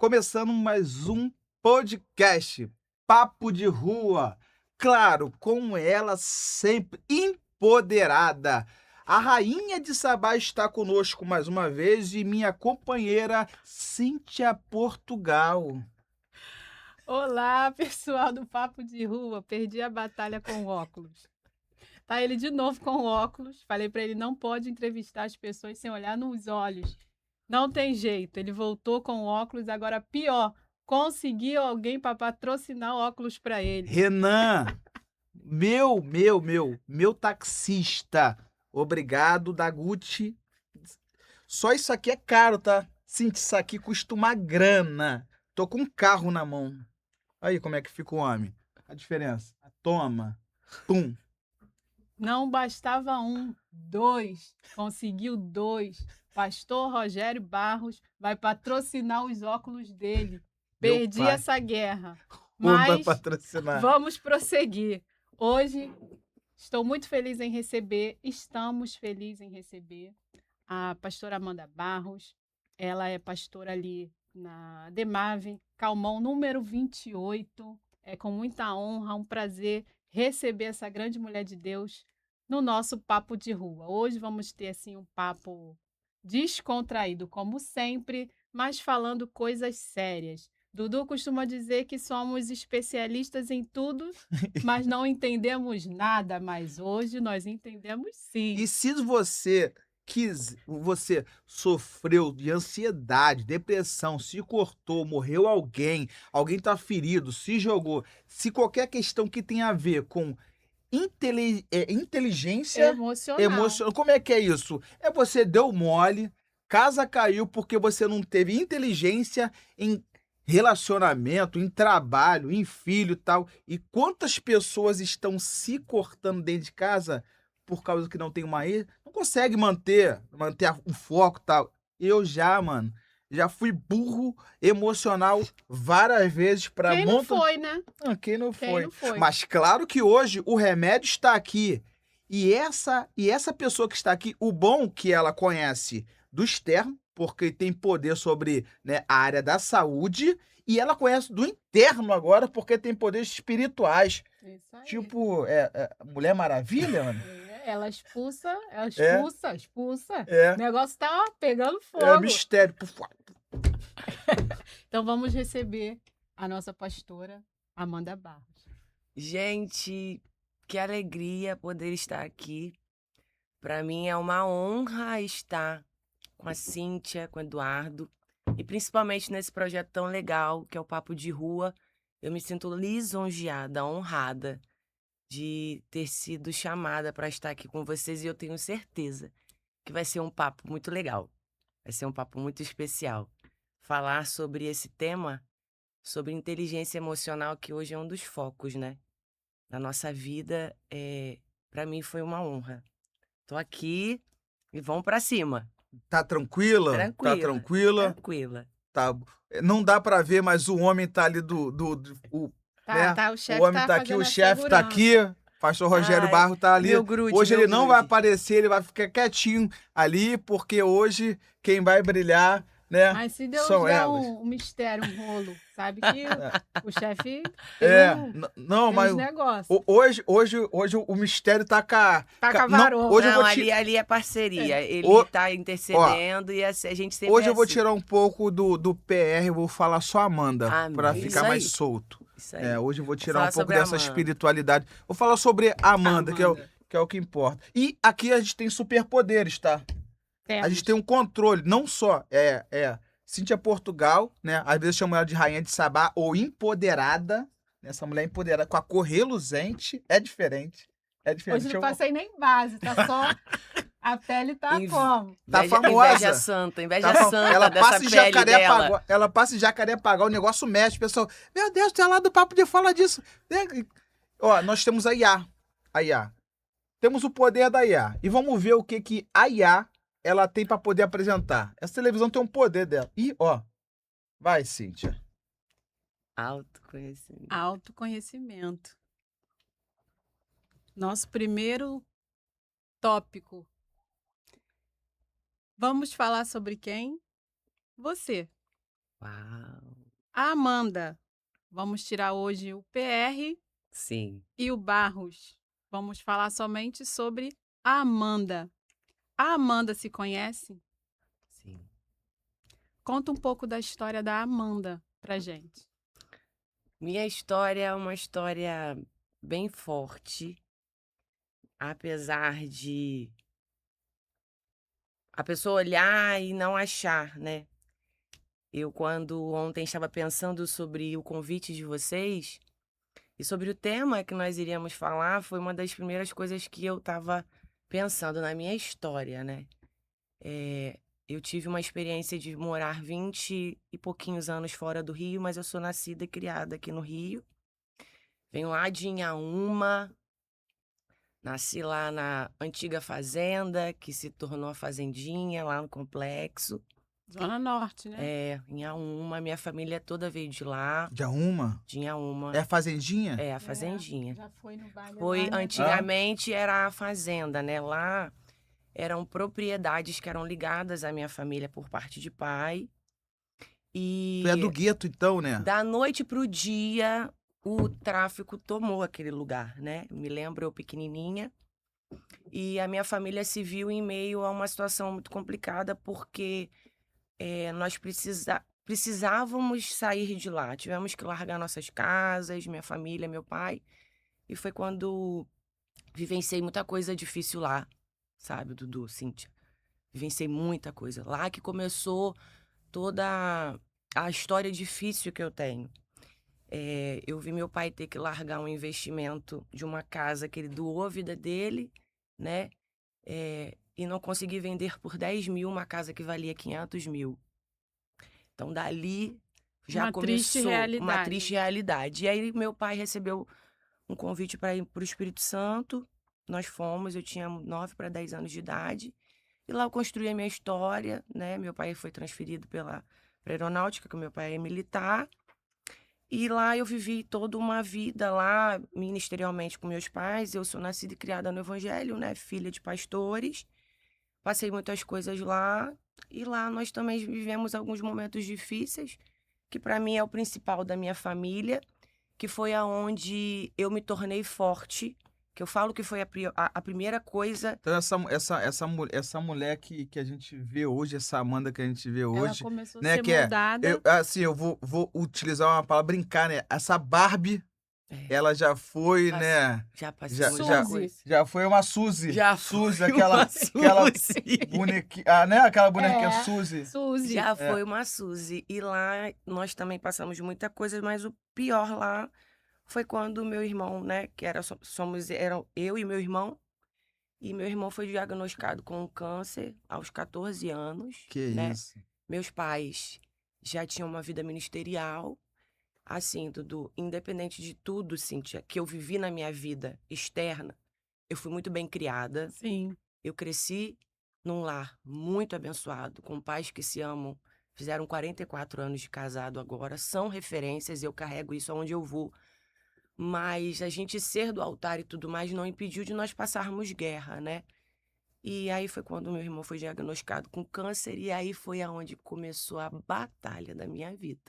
Começando mais um podcast, Papo de Rua. Claro, com ela sempre empoderada. A rainha de Sabá está conosco mais uma vez e minha companheira Cíntia Portugal. Olá, pessoal do Papo de Rua. Perdi a batalha com óculos. Tá ele de novo com óculos. Falei para ele não pode entrevistar as pessoas sem olhar nos olhos. Não tem jeito. Ele voltou com óculos, agora pior. Conseguiu alguém para patrocinar óculos para ele. Renan, meu taxista. Obrigado, da Gucci. Só isso aqui é caro, tá? Cíntia, isso aqui custa uma grana. Tô com um carro na mão. Aí como é que fica o homem. A diferença. Toma. Pum. Não bastava um, dois. Conseguiu dois. Pastor Rogério Barros vai patrocinar os óculos dele. Meu Perdi pai. essa guerra. O homem vai Mas patrocinar. vamos prosseguir. Hoje estou muito feliz em receber, estamos felizes em receber a pastora Amanda Barros. Ela é pastora ali na Demave, Calmon, número 28. É com muita honra, um prazer receber essa grande mulher de Deus no nosso Papo de Rua. Hoje vamos ter assim um papo descontraído, como sempre, mas falando coisas sérias. Dudu costuma dizer que somos especialistas em tudo, mas não entendemos nada, mas hoje nós entendemos sim. E se você sofreu de ansiedade, depressão, se cortou, morreu alguém tá ferido, se jogou, se qualquer questão que tenha a ver com inteligência emocional, como é que é isso? É você deu mole, casa caiu porque você não teve inteligência em relacionamento, em trabalho, em filho e tal. E quantas pessoas estão se cortando dentro de casa por causa que não tem não consegue manter o foco e tal. Eu mano, já fui burro emocional várias vezes para Quem não foi, né? Quem não Quem foi? não foi? Mas claro que hoje o remédio está aqui. E essa pessoa que está aqui, o bom que ela conhece do externo, porque tem poder sobre, né, a área da saúde, e ela conhece do interno agora, porque tem poderes espirituais. Isso aí. Tipo, Mulher Maravilha, mano? Ela expulsa. É. O negócio tá pegando fogo. É mistério. Então vamos receber a nossa pastora Amanda Barros. Gente, que alegria poder estar aqui. Para mim é uma honra estar com a Cíntia, com o Eduardo, e principalmente nesse projeto tão legal que é o Papo de Rua. Eu me sinto lisonjeada, honrada de ter sido chamada para estar aqui com vocês e eu tenho certeza que vai ser um papo muito legal. Vai ser um papo muito especial. Falar sobre esse tema, sobre inteligência emocional, que hoje é um dos focos, né? Na nossa vida, para mim foi uma honra. Tô aqui e vamos para cima. Tá tranquila? Tranquila. Tá tranquila? Tranquila. Tá. Não dá pra ver, mas o homem tá ali né? Tá, o chefe O homem tá tá aqui, fazendo o a chefe tá aqui, pastor Rogério Ai, Barro tá ali. meu grude, Hoje meu ele não vai grude. aparecer, ele vai ficar quietinho ali, porque hoje quem vai brilhar, né, Mas se Deus são der elas. um mistério, um rolo, sabe que o chefe Não, tem mas uns negócios. hoje o mistério tá Tá com a não, varoa. hoje eu Não, vou te... ali é parceria. Ele tá intercedendo e a gente sempre Hoje é eu vou assim. tirar um pouco do PR, eu vou falar só Amanda, Amém. pra Isso ficar mais aí. solto. Isso aí. Hoje eu vou tirar falar um pouco sobre dessa Amanda. espiritualidade. Vou falar sobre Amanda, que é o que importa. E aqui a gente tem superpoderes, tá? A gente tem um controle, não só Cíntia Portugal, né? Às vezes chamam ela de rainha de Sabá ou empoderada. Essa mulher empoderada com a cor reluzente é diferente. É diferente. Hoje não passei nem base, tá só... A pele tá como? Tá Inveja famosa. santa Ela dessa passa em pele dela. Ela passa em Jacarepaguá, o negócio mexe, pessoal. Meu Deus, tem lá do papo de fala disso. Ó, nós temos a IA. A IA. Temos o poder da IA. E vamos ver o que a IA ela tem para poder apresentar. Essa televisão tem um poder dela. E, ó, vai, Cíntia. Autoconhecimento. Autoconhecimento. Nosso primeiro tópico. Vamos falar sobre quem? Você. Uau. A Amanda. Vamos tirar hoje o PR Sim, e o Barros. Vamos falar somente sobre a Amanda. A Amanda se conhece? sim. Conta um pouco da história da Amanda pra gente. Minha história é uma história bem forte, apesar de a pessoa olhar e não achar, né? Eu, quando ontem estava pensando sobre o convite de vocês e sobre o tema que nós iríamos falar, foi uma das primeiras coisas que eu estava pensando na minha história, né? Eu tive uma experiência de morar 20 e pouquinhos anos fora do Rio, mas eu sou nascida e criada aqui no Rio. Venho lá de Inhaúma, nasci lá na antiga fazenda, que se tornou a fazendinha, lá no complexo. Zona Norte, né? Inhaúma, minha família toda veio de lá, De Arruma? de Inhaúma. É a fazendinha? É, a fazendinha. Já foi no baile Foi, lá, né? antigamente era a fazenda, né? Lá eram propriedades que eram ligadas à minha família por parte de pai. Tu é do E gueto, então, né? da noite pro dia, o tráfico tomou aquele lugar, né? Me lembro eu pequenininha. E a minha família se viu em meio a uma situação muito complicada, porque nós precisávamos sair de lá. Tivemos que largar nossas casas, minha família, meu pai. E foi quando vivenciei muita coisa difícil lá, sabe, Dudu, Cíntia? Vivenciei muita coisa. Lá que começou toda a história difícil que eu tenho. Eu vi meu pai ter que largar um investimento de uma casa que ele doou a vida dele, né? E não consegui vender por 10 mil uma casa que valia 500 mil. Então, dali já Uma triste começou uma realidade. triste realidade. E aí, meu pai recebeu um convite para ir para o Espírito Santo. Nós fomos, eu tinha 9 para 10 anos de idade. E lá eu construí a minha história, né? Meu pai foi transferido pra aeronáutica, que meu pai é militar. E lá eu vivi toda uma vida lá, ministerialmente com meus pais. Eu sou nascida e criada no Evangelho, né? Filha de pastores. Passei muitas coisas lá. E lá nós também vivemos alguns momentos difíceis, que para mim é o principal da minha família, que foi aonde eu me tornei forte, que eu falo que foi a primeira coisa. Então, essa mulher que a gente vê hoje, essa Amanda que a gente vê Ela hoje, começou a né? ser Que é. moldada. Eu vou utilizar uma palavra, brincar, né? Essa Barbie, É, ela já foi, passe- né? já passei Já, muita já, coisa. já foi uma Suzy. Já Suzy, foi aquela uma Suzy. bonequinha. Ah, né? Aquela bonequinha É. Suzy. Suzy. Já foi uma Suzy. E lá nós também passamos muita coisa, mas o pior lá foi quando meu irmão, né, que eram eu e meu irmão, e meu irmão foi diagnosticado com câncer aos 14 anos, Que né? isso. Meus pais já tinham uma vida ministerial. Assim, Dudu, independente de tudo, Cíntia, que eu vivi na minha vida externa, eu fui muito bem criada. Sim. Eu cresci num lar muito abençoado, com pais que se amam, fizeram 44 anos de casado agora, são referências, eu carrego isso aonde eu vou. Mas a gente ser do altar e tudo mais não impediu de nós passarmos guerra, né? E aí foi quando meu irmão foi diagnosticado com câncer, e aí foi aonde começou a batalha da minha vida.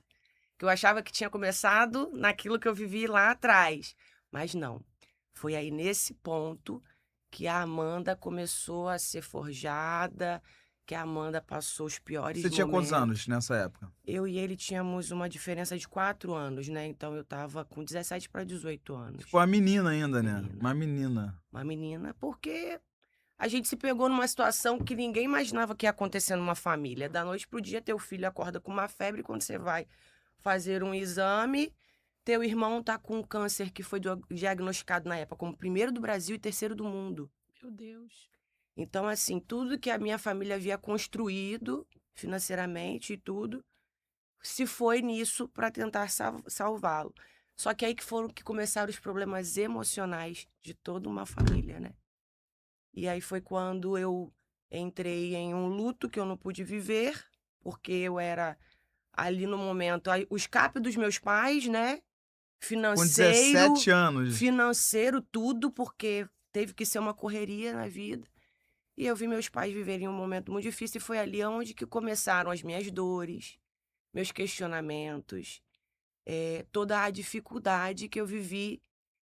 Que eu achava que tinha começado naquilo que eu vivi lá atrás, mas não. Foi aí nesse ponto que a Amanda começou a ser forjada, que a Amanda passou os piores Você tinha quantos momentos. anos nessa época? Eu e ele tínhamos uma diferença de 4 anos, né? Então eu tava com 17 para 18 anos. Tipo, uma menina ainda, né? Menina. Uma menina. Uma menina, porque a gente se pegou numa situação que ninguém imaginava que ia acontecer numa família. Da noite pro dia, teu filho acorda com uma febre, quando você vai fazer um exame, teu irmão tá com um câncer que foi diagnosticado na época como primeiro do Brasil e terceiro do mundo. Meu Deus. Então, assim, tudo que a minha família havia construído financeiramente e tudo, se foi nisso para tentar salvá-lo. Só que aí que começaram os problemas emocionais de toda uma família, né? E aí foi quando eu entrei em um luto que eu não pude viver, porque eu era ali no momento o escape dos meus pais, né? Com Financeiro, 17 anos. financeiro, tudo, porque teve que ser uma correria na vida. E eu vi meus pais viverem um momento muito difícil, e foi ali onde que começaram as minhas dores, meus questionamentos. toda a dificuldade que eu vivi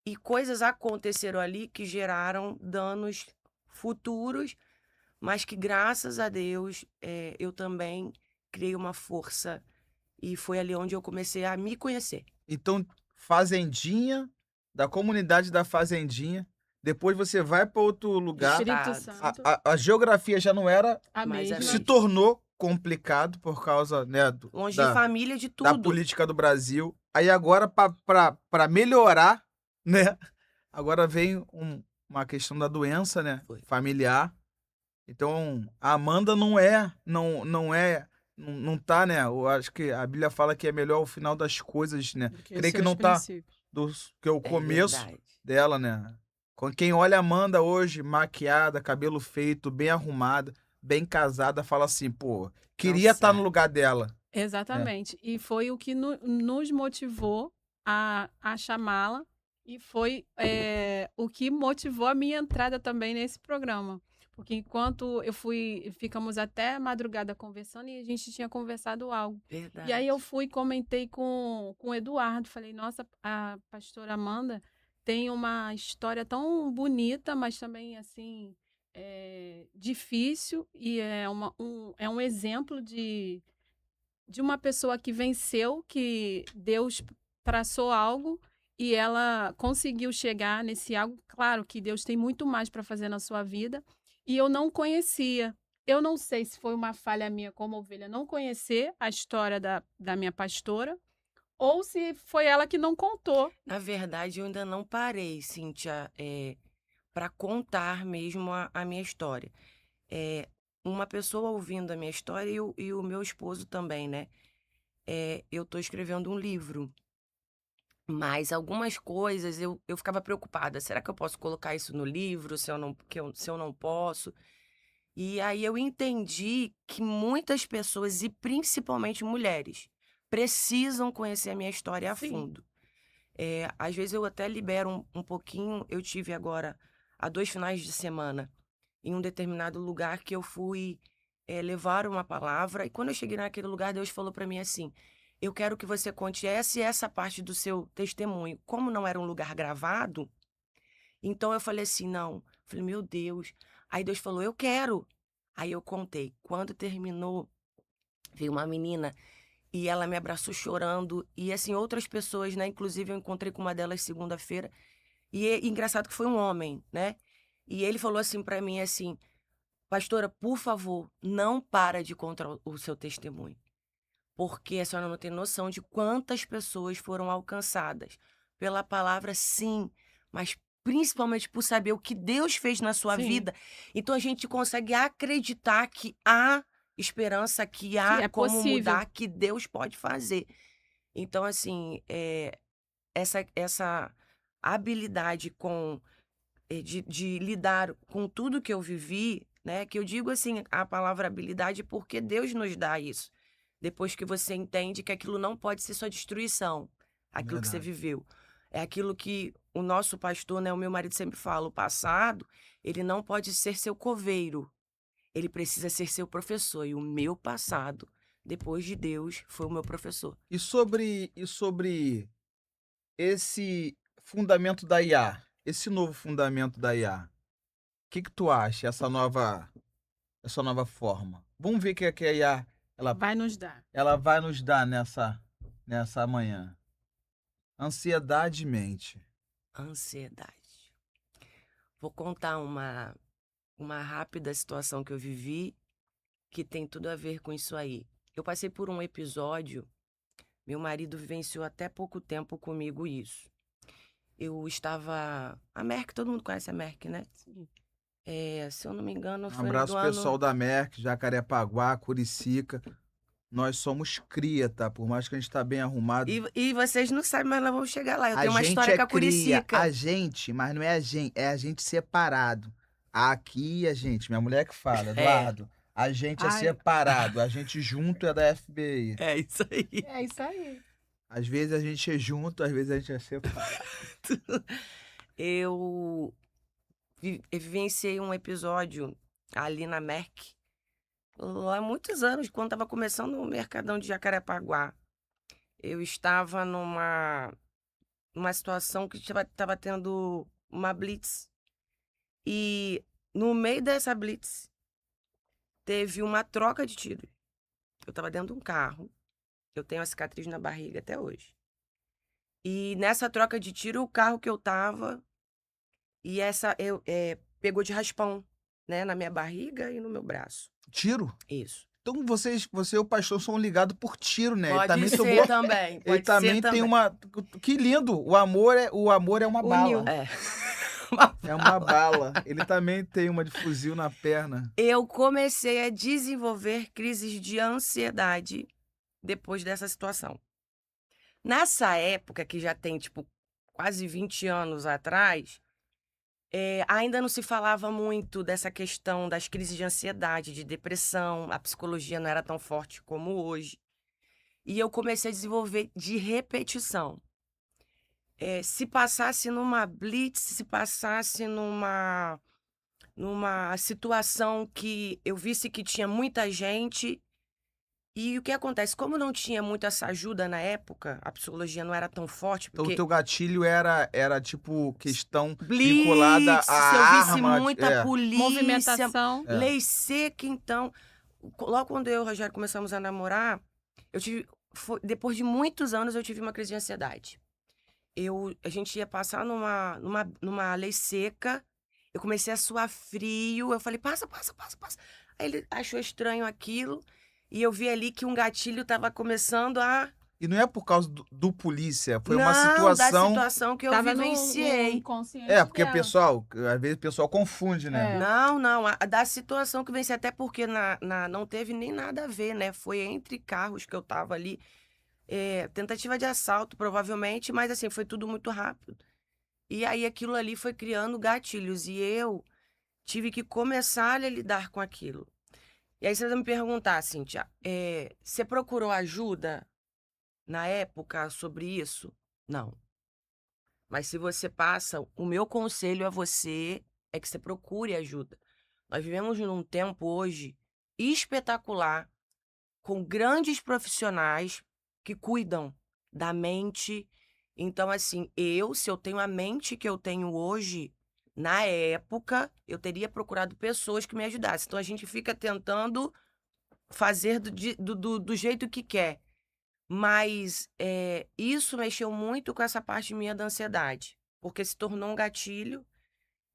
e coisas aconteceram ali que geraram danos futuros, mas que graças a Deus eu também criei uma força e foi ali onde eu comecei a me conhecer. Então, Fazendinha, da comunidade da Fazendinha, depois você vai para outro lugar. Espírito Estado. Santo, A geografia já não era, a Mas é mesma. se mesmo. tornou complicado por causa, né, Longe de família, de da tudo. política do Brasil. Aí agora, para melhorar, né, agora vem uma questão da doença, né, Foi. familiar. Então, a Amanda não tá, né, eu acho que a Bíblia fala que é melhor o final das coisas, né, Do que creio os que seus não tá princípios. que é o É começo verdade. dela, né. Quem olha a Amanda hoje, maquiada, cabelo feito, bem arrumada, bem casada, fala assim, pô, queria estar no sai. lugar dela. Exatamente. E foi o que nos motivou a chamá-la e foi o que motivou a minha entrada também nesse programa. Porque enquanto ficamos até madrugada conversando e a gente tinha conversado algo. Verdade. E aí eu comentei com o Eduardo, falei, nossa, a pastora Amanda tem uma história tão bonita, mas também, assim, difícil e é um exemplo de uma pessoa que venceu, que Deus traçou algo e ela conseguiu chegar nesse algo. Claro que Deus tem muito mais para fazer na sua vida e eu não conhecia. Eu não sei se foi uma falha minha como ovelha não conhecer a história da minha pastora ou se foi ela que não contou. Na verdade, eu ainda não parei, Cíntia, para contar mesmo a minha história. Uma pessoa ouvindo a minha história e o meu esposo também, né? Eu tô escrevendo um livro, mas algumas coisas eu ficava preocupada. Será que eu posso colocar isso no livro, se eu não posso? E aí eu entendi que muitas pessoas, e principalmente mulheres, precisam conhecer a minha história a Sim. fundo. Às vezes eu até libero um pouquinho. Eu tive agora, há 2 finais de semana, em um determinado lugar que eu fui levar uma palavra. E quando eu cheguei naquele lugar, Deus falou para mim assim: eu quero que você conte essa e essa parte do seu testemunho. Como não era um lugar gravado, então eu falei assim: não. Falei, meu Deus. Aí Deus falou: eu quero. Aí eu contei. Quando terminou, veio uma menina e ela me abraçou chorando. E assim, outras pessoas, né? Inclusive, eu encontrei com uma delas segunda-feira. E engraçado que foi um homem, né? E ele falou assim pra mim, assim: pastora, por favor, não para de contar o seu testemunho. Porque a senhora não tem noção de quantas pessoas foram alcançadas pela palavra sim, mas principalmente por saber o que Deus fez na sua Sim. vida. Então a gente consegue acreditar que há esperança, que há é como possível. mudar, que Deus pode fazer. Então, assim, essa habilidade de lidar com tudo que eu vivi, né? Que eu digo assim, a palavra habilidade, porque Deus nos dá isso. Depois que você entende que aquilo não pode ser sua destruição, aquilo que você Verdade. viveu. É aquilo que o nosso pastor, né, o meu marido sempre fala, o passado, ele não pode ser seu coveiro. Ele precisa ser seu professor. E o meu passado, depois de Deus, foi o meu professor. E sobre esse fundamento da IA, esse novo fundamento da IA, o que tu acha, essa nova forma? Vamos ver o que a IA ela, Vai nos dar. ela vai nos dar nessa manhã. Ansiedade e mente. Ansiedade. Vou contar uma rápida situação que eu vivi que tem tudo a ver com isso aí. Eu passei por um episódio, meu marido vivenciou até pouco tempo comigo isso. Eu estava. A Merck, todo mundo conhece a Merck, né? Sim. Se eu não me engano, Um foi abraço do pessoal ano. da Merck, Jacarepaguá, Curicica. Nós somos cria, tá? Por mais que a gente tá bem arrumado. E vocês não sabem, mas nós vamos chegar lá. Eu A tenho uma gente história é com a cria, Curicica. a gente, mas não é a gente separado. Aqui a gente, minha mulher que fala, Eduardo, a gente é Ai. separado, a gente junto é da FBI. É isso aí. É isso aí. Às vezes a gente é junto, às vezes a gente é separado. Eu vivenciei um episódio ali na Merck, lá há muitos anos, quando estava começando o Mercadão de Jacarepaguá. eu estava numa situação que estava tendo uma blitz. E no meio dessa blitz, teve uma troca de tiro. Eu estava dentro de um carro. Eu tenho a cicatriz na barriga até hoje. E nessa troca de tiro, o carro que eu tava, pegou de raspão, né? Na minha barriga e no meu braço. Tiro? Isso. Então você e o pastor são ligados por tiro, né? Ele Pode também ser tomou. também. Ele Pode também ser tem também. uma. Que lindo! O amor é uma Uniu. bala. É. É uma bala. Ele também tem uma de fuzil na perna. Eu comecei a desenvolver crises de ansiedade depois dessa situação. Nessa época, que já tem, tipo, quase 20 anos atrás, ainda não se falava muito dessa questão das crises de ansiedade, de depressão, a psicologia não era tão forte como hoje. E eu comecei a desenvolver de repetição. Se passasse numa blitz, se passasse numa situação que eu visse que tinha muita gente. E o que acontece? Como não tinha muito essa ajuda na época, a psicologia não era tão forte, Então o porque teu gatilho era tipo questão vinculada blitz, à se eu visse arma. muita polícia, Movimentação. É. lei seca, então. Logo quando eu e o Rogério começamos a namorar, depois de muitos anos, eu tive uma crise de ansiedade. A gente ia passar numa lei seca, eu comecei a suar frio, eu falei, passa, passa, passa, passa. Aí ele achou estranho aquilo, e eu vi ali que um gatilho estava começando a... E não é por causa do polícia, foi uma Não, da situação. situação que eu Tava no vivenciei. inconsciente Porque o dela. pessoal, às vezes o pessoal confunde, né? É. Não, da situação que eu venci, até porque não teve nem nada a ver, né? Foi entre carros que eu tava ali. Tentativa de assalto, provavelmente, mas assim, foi tudo muito rápido. E aí aquilo ali foi criando gatilhos e eu tive que começar a lidar com aquilo. E aí você vai me perguntar, Cíntia, você procurou ajuda na época sobre isso? Não. Mas se você passa, o meu conselho a você é que você procure ajuda. Nós vivemos num tempo hoje espetacular, com grandes profissionais que cuidam da mente. Então, assim, se eu tenho a mente que eu tenho hoje, na época, eu teria procurado pessoas que me ajudassem. Então, a gente fica tentando fazer do jeito que quer. Mas isso mexeu muito com essa parte minha da ansiedade, porque se tornou um gatilho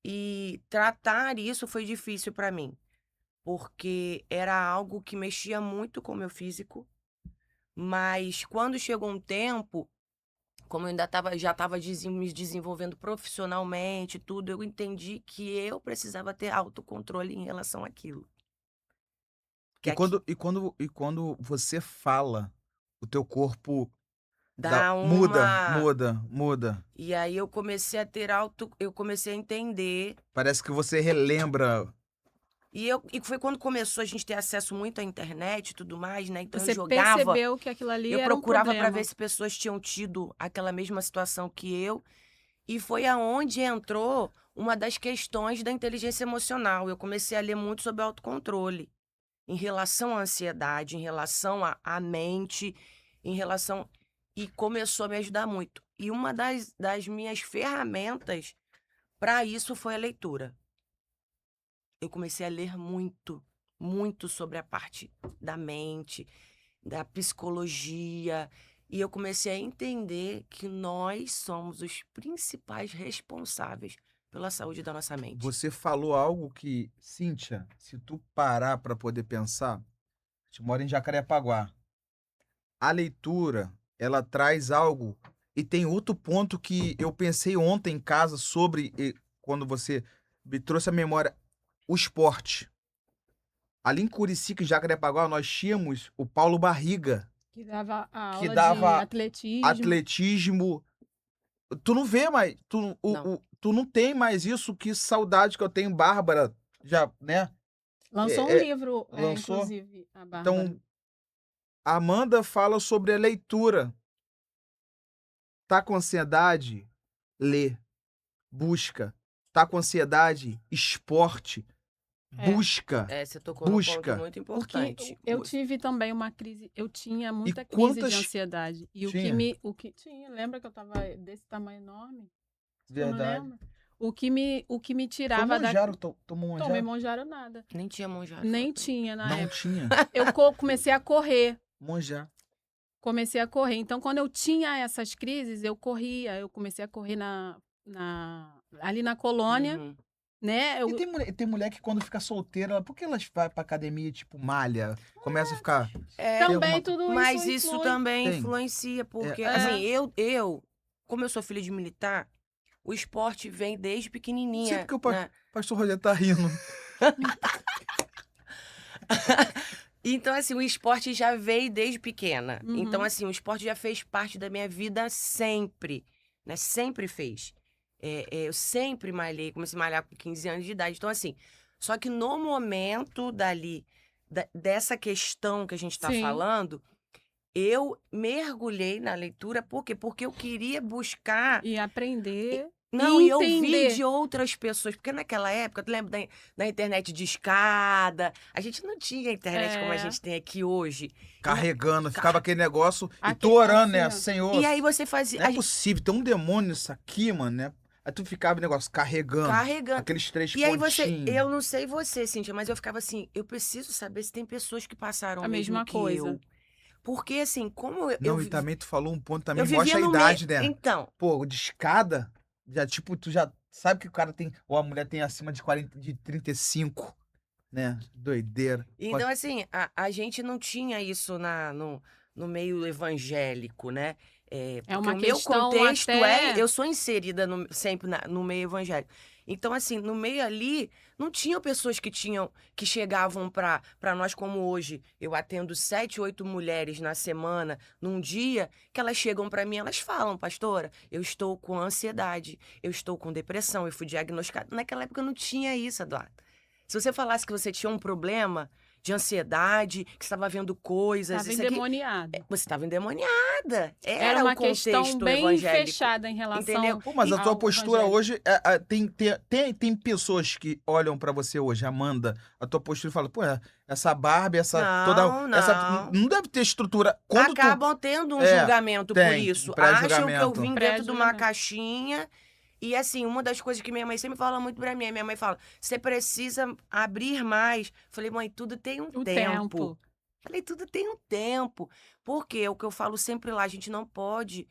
e tratar isso foi difícil para mim, porque era algo que mexia muito com o meu físico, mas quando chegou um tempo, como eu ainda já estava me desenvolvendo profissionalmente, tudo, eu entendi que eu precisava ter autocontrole em relação àquilo. E quando você fala, o teu corpo Dá muda, uma... muda, muda. E aí eu comecei a eu comecei a entender. Parece que você relembra. E foi quando começou a gente ter acesso muito à internet e tudo mais, né? Então eu Você jogava, percebeu que aquilo ali eu era um procurava para problema. ver se pessoas tinham tido aquela mesma situação que eu. E foi aonde entrou uma das questões da inteligência emocional. Eu comecei a ler muito sobre autocontrole, em relação à ansiedade, em relação à mente, em relação... E começou a me ajudar muito. E uma das minhas ferramentas para isso foi a leitura. Eu comecei a ler muito, muito sobre a parte da mente, da psicologia, e eu comecei a entender que nós somos os principais responsáveis pela saúde da nossa mente. Você falou algo que, Cíntia, se tu parar para poder pensar, a gente mora em Jacarepaguá. A leitura, ela traz algo. E tem outro ponto que eu pensei ontem em casa sobre, quando você me trouxe a memória, o esporte. Ali em Curicica, em Jacarepaguá, nós tínhamos o Paulo Barriga, Que dava a que aula de dava atletismo. atletismo. Tu não vê mais, Não. tu não tem mais isso, que saudade que eu tenho, Bárbara, já, né? Lançou um livro, lançou. inclusive, a Bárbara. Então, a Amanda fala sobre a leitura. Tá com ansiedade? Lê. Busca. Tá com ansiedade? Esporte. Busca. Você tocou num ponto Busca. muito Porque importante. eu tive também uma crise, eu tinha muita crise quantas de ansiedade. E tinha? o que tinha, lembra que eu tava desse tamanho enorme? Tu não Verdade. lembra? O que me Foi tirava da... Monjaro, tomou Tomei Monjaro? Monjaro nada. Nem tinha Monjaro. Nem tinha na Não época. tinha. Eu comecei a correr. Monjaro. Comecei a correr. Então, quando eu tinha essas crises, eu corria. Eu comecei a correr ali na colônia, Uhum. né? E tem mulher que quando fica solteira, por que elas vai pra academia, tipo, malha? Começa a ficar... Também alguma- tudo Mas isso isso influi. também Tem. influencia, porque, É. assim, como eu sou filha de militar, o esporte vem desde Não sei pequenininha, porque o né? pastor Rogério tá rindo. Então, assim, o esporte já veio desde pequena. Uhum. Então, assim, o esporte já fez parte da minha vida sempre, né? Sempre fez. Eu sempre malhei, comecei a malhar com 15 anos de idade. Então, assim, só que no momento dessa questão que a gente tá Sim. falando, eu mergulhei na leitura, por quê? Porque eu queria buscar... E aprender. Não, e ouvir entender. de outras pessoas. Porque naquela época, tu lembra da internet de escada? A gente não tinha internet como a É. gente tem aqui hoje. Carregando, ficava aquele negócio. E Aqui, tu orando, assim, né? ó. Senhor, E aí você fazia... não é possível, tem um demônio nisso aqui, mano, né? Aí tu ficava o negócio carregando. Carregando. Aqueles 3 E aí pontinhos. eu não sei você, Cíntia, mas eu ficava assim, eu preciso saber se tem pessoas que passaram A o mesmo mesma que coisa. eu. Porque assim, como eu Não, e também tu falou um ponto também, eu mostra vivia a no idade, meio. né? Então, Pô, de escada, já tipo, tu já sabe que o cara tem, ou a mulher tem acima de 40, de 35, né? Doideira. então assim, a gente não tinha isso no meio evangélico, né? Porque uma o meu questão contexto até- eu sou inserida sempre no meio evangélico. Então, assim, no meio ali, não tinham pessoas que chegavam para nós como hoje. Eu atendo 7, 8 mulheres na semana, num dia, que elas chegam para mim, elas falam, pastora, eu estou com ansiedade, eu estou com depressão, eu fui diagnosticada. Naquela época não tinha isso, Eduardo. Se você falasse que você tinha um problema de ansiedade, que você estava vendo coisas, Estava isso aqui, endemoniada. você estava endemoniada. Era uma o contexto questão bem evangélico. fechada em relação Entendeu? Pô, mas a tua ao postura evangelho. hoje, tem pessoas que olham pra você hoje, Amanda, a tua postura e falam, pô, essa Barbie, Não. não deve ter estrutura. Quando Acabam tendo um É, julgamento por tem, isso. um Acham que eu pré-julgamento. vim dentro de uma Pré-julgamento. caixinha. E assim, uma das coisas que minha mãe sempre fala muito pra mim, minha mãe fala, você precisa abrir mais. Falei, mãe, tudo tem um O tempo. tempo. Falei, tudo tem um tempo. Porque é o que eu falo sempre lá, a gente não pode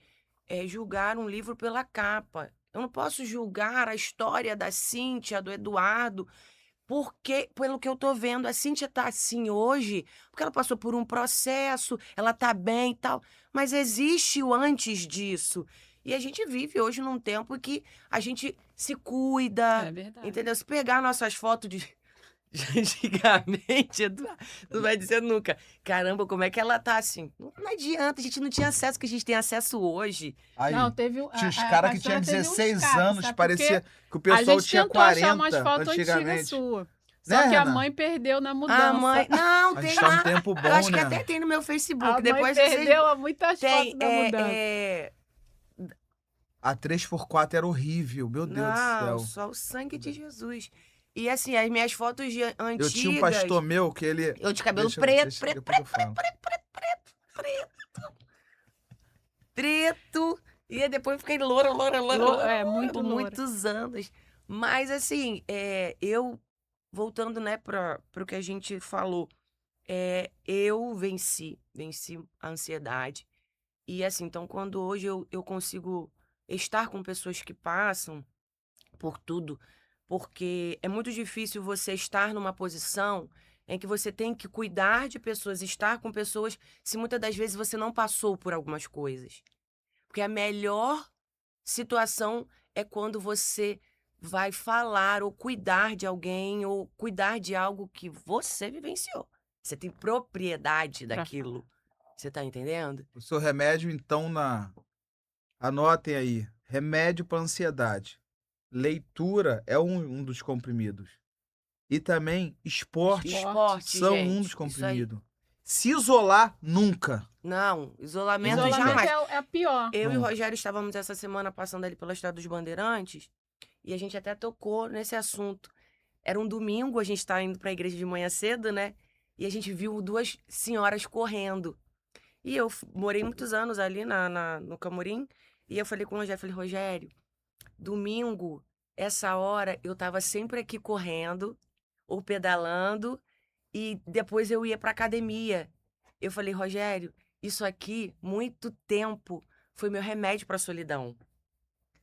julgar um livro pela capa. Eu não posso julgar a história da Cíntia, do Eduardo, porque, pelo que eu tô vendo, a Cíntia tá assim hoje, porque ela passou por um processo, ela tá bem e tal, mas existe o antes disso. E a gente vive hoje num tempo que a gente se cuida, É verdade. entendeu? Se pegar nossas fotos de antigamente, Eduardo, não vai dizer nunca, caramba, como é que ela tá assim? Não adianta, a gente não tinha acesso que a gente tem acesso hoje. Aí, Não, teve tinha os a caras que pastora tinham teve uns 16 capos, anos, sabe? parecia que o Porque a pessoal gente tinha tentou achar umas 40 fotos antigas antigamente. suas. Né, Só que a Renan? mãe perdeu na mudança. A mãe. Não, A tem gente tá lá. num tempo bom, Eu acho que né? até tem no meu A Facebook. mãe Depois perdeu muitas tem. fotos da mudança. A 3x4 era horrível, meu Deus do Não, céu. só o sangue de Jesus. E assim, as minhas fotos antigas. Eu tinha um pastor meu que ele... Eu de cabelo Deixa eu- preto, deixa- preto, depois eu falo. preto. E depois eu fiquei loura, Muito por loura. muitos anos. Mas assim, eu, voltando, né, para o que a gente falou, eu venci a ansiedade. E assim, então quando hoje eu consigo estar com pessoas que passam por tudo, porque é muito difícil você estar numa posição em que você tem que cuidar de pessoas, estar com pessoas, se muitas das vezes você não passou por algumas coisas. Porque a melhor situação é quando você vai falar ou cuidar de alguém ou cuidar de algo que você vivenciou. Você tem propriedade Pra daquilo. Você tá entendendo? O seu remédio, então, anotem aí. Remédio para ansiedade. Leitura é um dos comprimidos. E também esporte Esporte, são gente, um dos isso aí. comprimidos. Se isolar, nunca. Não, isolamento Nunca. jamais. É a pior. Eu e o Nunca. Rogério estávamos essa semana passando ali pela Estrada dos Bandeirantes e a gente até tocou nesse assunto. Era um domingo, a gente tá indo pra igreja de manhã cedo, né? E a gente viu 2 senhoras correndo. E eu morei muitos anos ali no Camorim. E eu falei com o Rogério, falei, Rogério, domingo, essa hora, eu tava sempre aqui correndo ou pedalando e depois eu ia pra academia. Eu falei, Rogério, isso aqui, muito tempo, foi meu remédio pra solidão.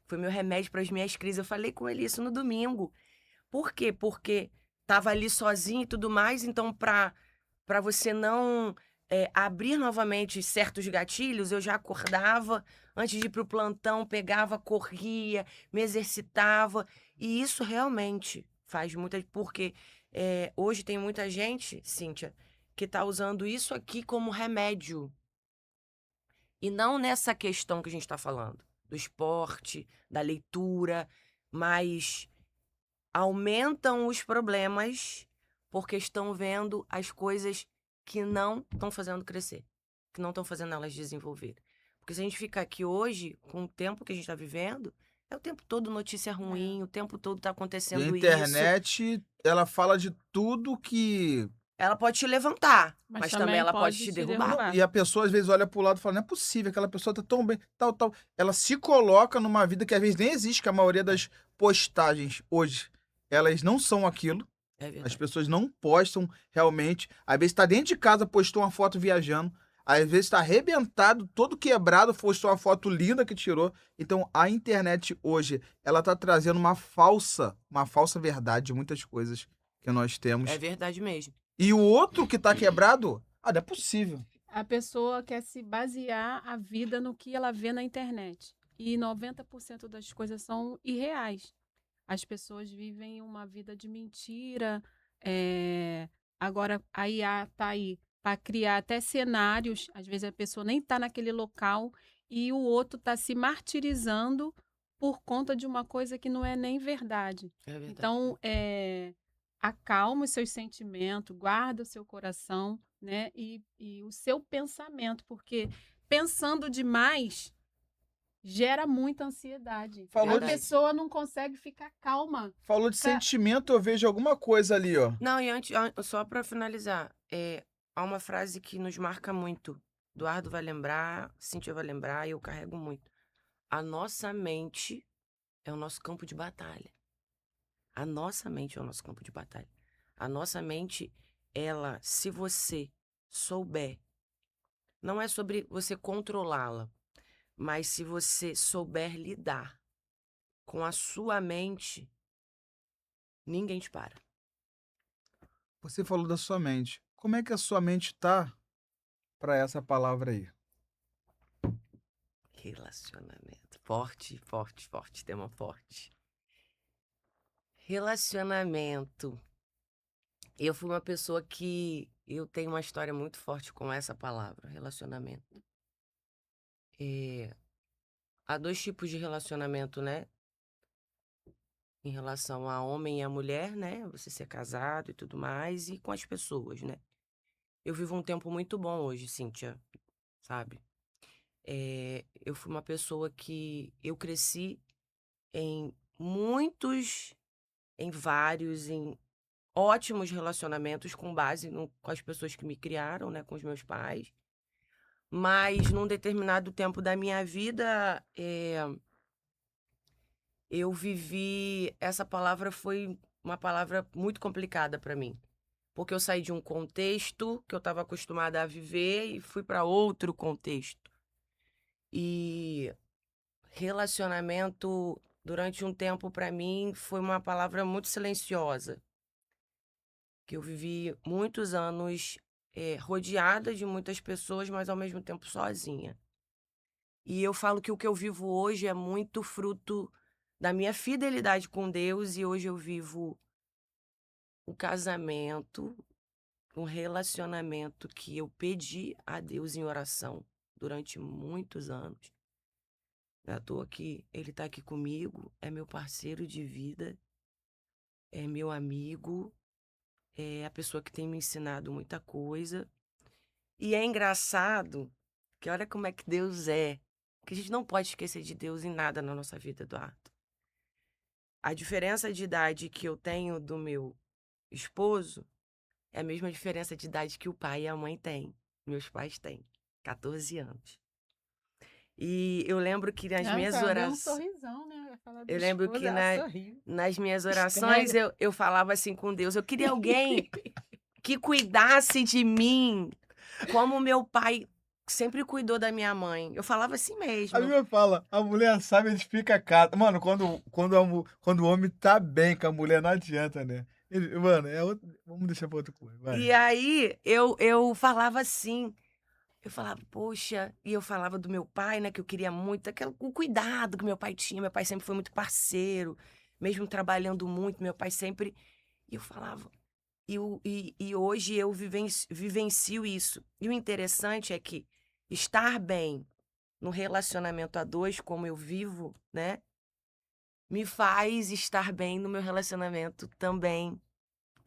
Foi meu remédio para as minhas crises. Eu falei com ele isso no domingo. Por quê? Porque tava ali sozinho e tudo mais, então para você não abrir novamente certos gatilhos, eu já acordava antes de ir pro plantão, pegava, corria, me exercitava. E isso realmente faz muita. Porque hoje tem muita gente, Cíntia, que tá usando isso aqui como remédio. E não nessa questão que a gente está falando, do esporte, da leitura, mas aumentam os problemas porque estão vendo as coisas que não estão fazendo crescer, que não estão fazendo elas desenvolver. Porque se a gente ficar aqui hoje, com o tempo que a gente está vivendo, é o tempo todo notícia ruim, o tempo todo está E a acontecendo isso. internet, ela fala de tudo que. Ela pode te levantar, Mas mas também também ela pode pode te te derrubar. derrubar. E a pessoa às vezes olha pro lado e fala: não é possível, aquela pessoa tá tão bem, tal, tal. Ela se coloca numa vida que às vezes nem existe, que a maioria das postagens hoje, elas não são aquilo. É As verdade. pessoas não postam realmente. Às vezes tá dentro de casa, postou uma foto viajando. Às vezes tá arrebentado, todo quebrado, postou uma foto linda que tirou. Então a internet hoje, ela tá trazendo uma falsa verdade de muitas coisas que nós É temos. verdade mesmo. E o outro que tá quebrado, não é possível. A pessoa quer se basear a vida no que ela vê na internet. E 90% das coisas são irreais. As pessoas vivem uma vida de mentira. Agora, a IA está aí para criar até cenários. Às vezes a pessoa nem está naquele local e o outro está se martirizando por conta de uma coisa que não é nem verdade. É verdade. Então, acalma os seus sentimentos, guarda o seu coração, né? E o seu pensamento, porque pensando demais gera muita ansiedade. Falou A de, Verdade. pessoa não consegue ficar calma. falou de Pra- sentimento, eu vejo alguma coisa ali, ó. Não, e só para finalizar, há uma frase que nos marca muito. Eduardo vai lembrar, Cíntia vai lembrar, e eu carrego muito. A nossa mente é o nosso campo de batalha. A nossa mente é o nosso campo de batalha. A nossa mente, ela, se você souber, não é sobre você controlá-la, mas se você souber lidar com a sua mente, ninguém te para. Você falou da sua mente. Como é que a sua mente tá para essa palavra aí? Relacionamento. Forte, forte, forte, tema forte. Relacionamento. Eu fui uma pessoa que eu tenho uma história muito forte com essa palavra, relacionamento. Há 2 tipos de relacionamento, né? Em relação a homem e a mulher, né? Você ser casado e tudo mais, e com as pessoas, né? Eu vivo um tempo muito bom hoje, Cíntia, sabe? Eu fui uma pessoa que eu cresci em muitos, em vários, em ótimos relacionamentos com base com as pessoas que me criaram, né, com os meus pais. Mas num determinado tempo da minha vida, eu vivi. Essa palavra foi uma palavra muito complicada para mim. Porque eu saí de um contexto que eu estava acostumada a viver e fui para outro contexto. E relacionamento, durante um tempo, para mim, foi uma palavra muito silenciosa. Que eu vivi muitos anos rodeada de muitas pessoas, mas ao mesmo tempo sozinha. E eu falo que o que eu vivo hoje é muito fruto da minha fidelidade com Deus, e hoje eu vivo um casamento, um relacionamento que eu pedi a Deus em oração durante muitos anos. Não é à toa que ele está aqui comigo, é meu parceiro de vida, é meu amigo, é a pessoa que tem me ensinado muita coisa. E é engraçado que olha como é que Deus é. Que a gente não pode esquecer de Deus em nada na nossa vida, Eduardo. a diferença de idade que eu tenho do meu esposo é a mesma diferença de idade que o pai e a mãe têm. Meus pais têm 14 anos. E eu lembro que nas minhas Deu um orações. sorrisão, né? Vai falar do Eu lembro esposo, que ela sorriu. nas minhas orações eu falava assim com Deus: eu queria alguém que cuidasse de mim como meu pai sempre cuidou da minha mãe. Eu falava assim A mesmo. Bíblia fala, a mulher sabe edifica a casa. Mano, quando o homem tá bem com a mulher, não adianta, né? Mano, vamos deixar pra outra coisa, vai. E aí eu falava assim. Eu falava, poxa, e eu falava do meu pai, né, que eu queria muito, o cuidado que meu pai tinha. Meu pai sempre foi muito parceiro, mesmo trabalhando muito, meu pai sempre. E eu falava. E hoje eu vivencio isso. E o interessante é que estar bem no relacionamento a dois, como eu vivo, né, me faz estar bem no meu relacionamento também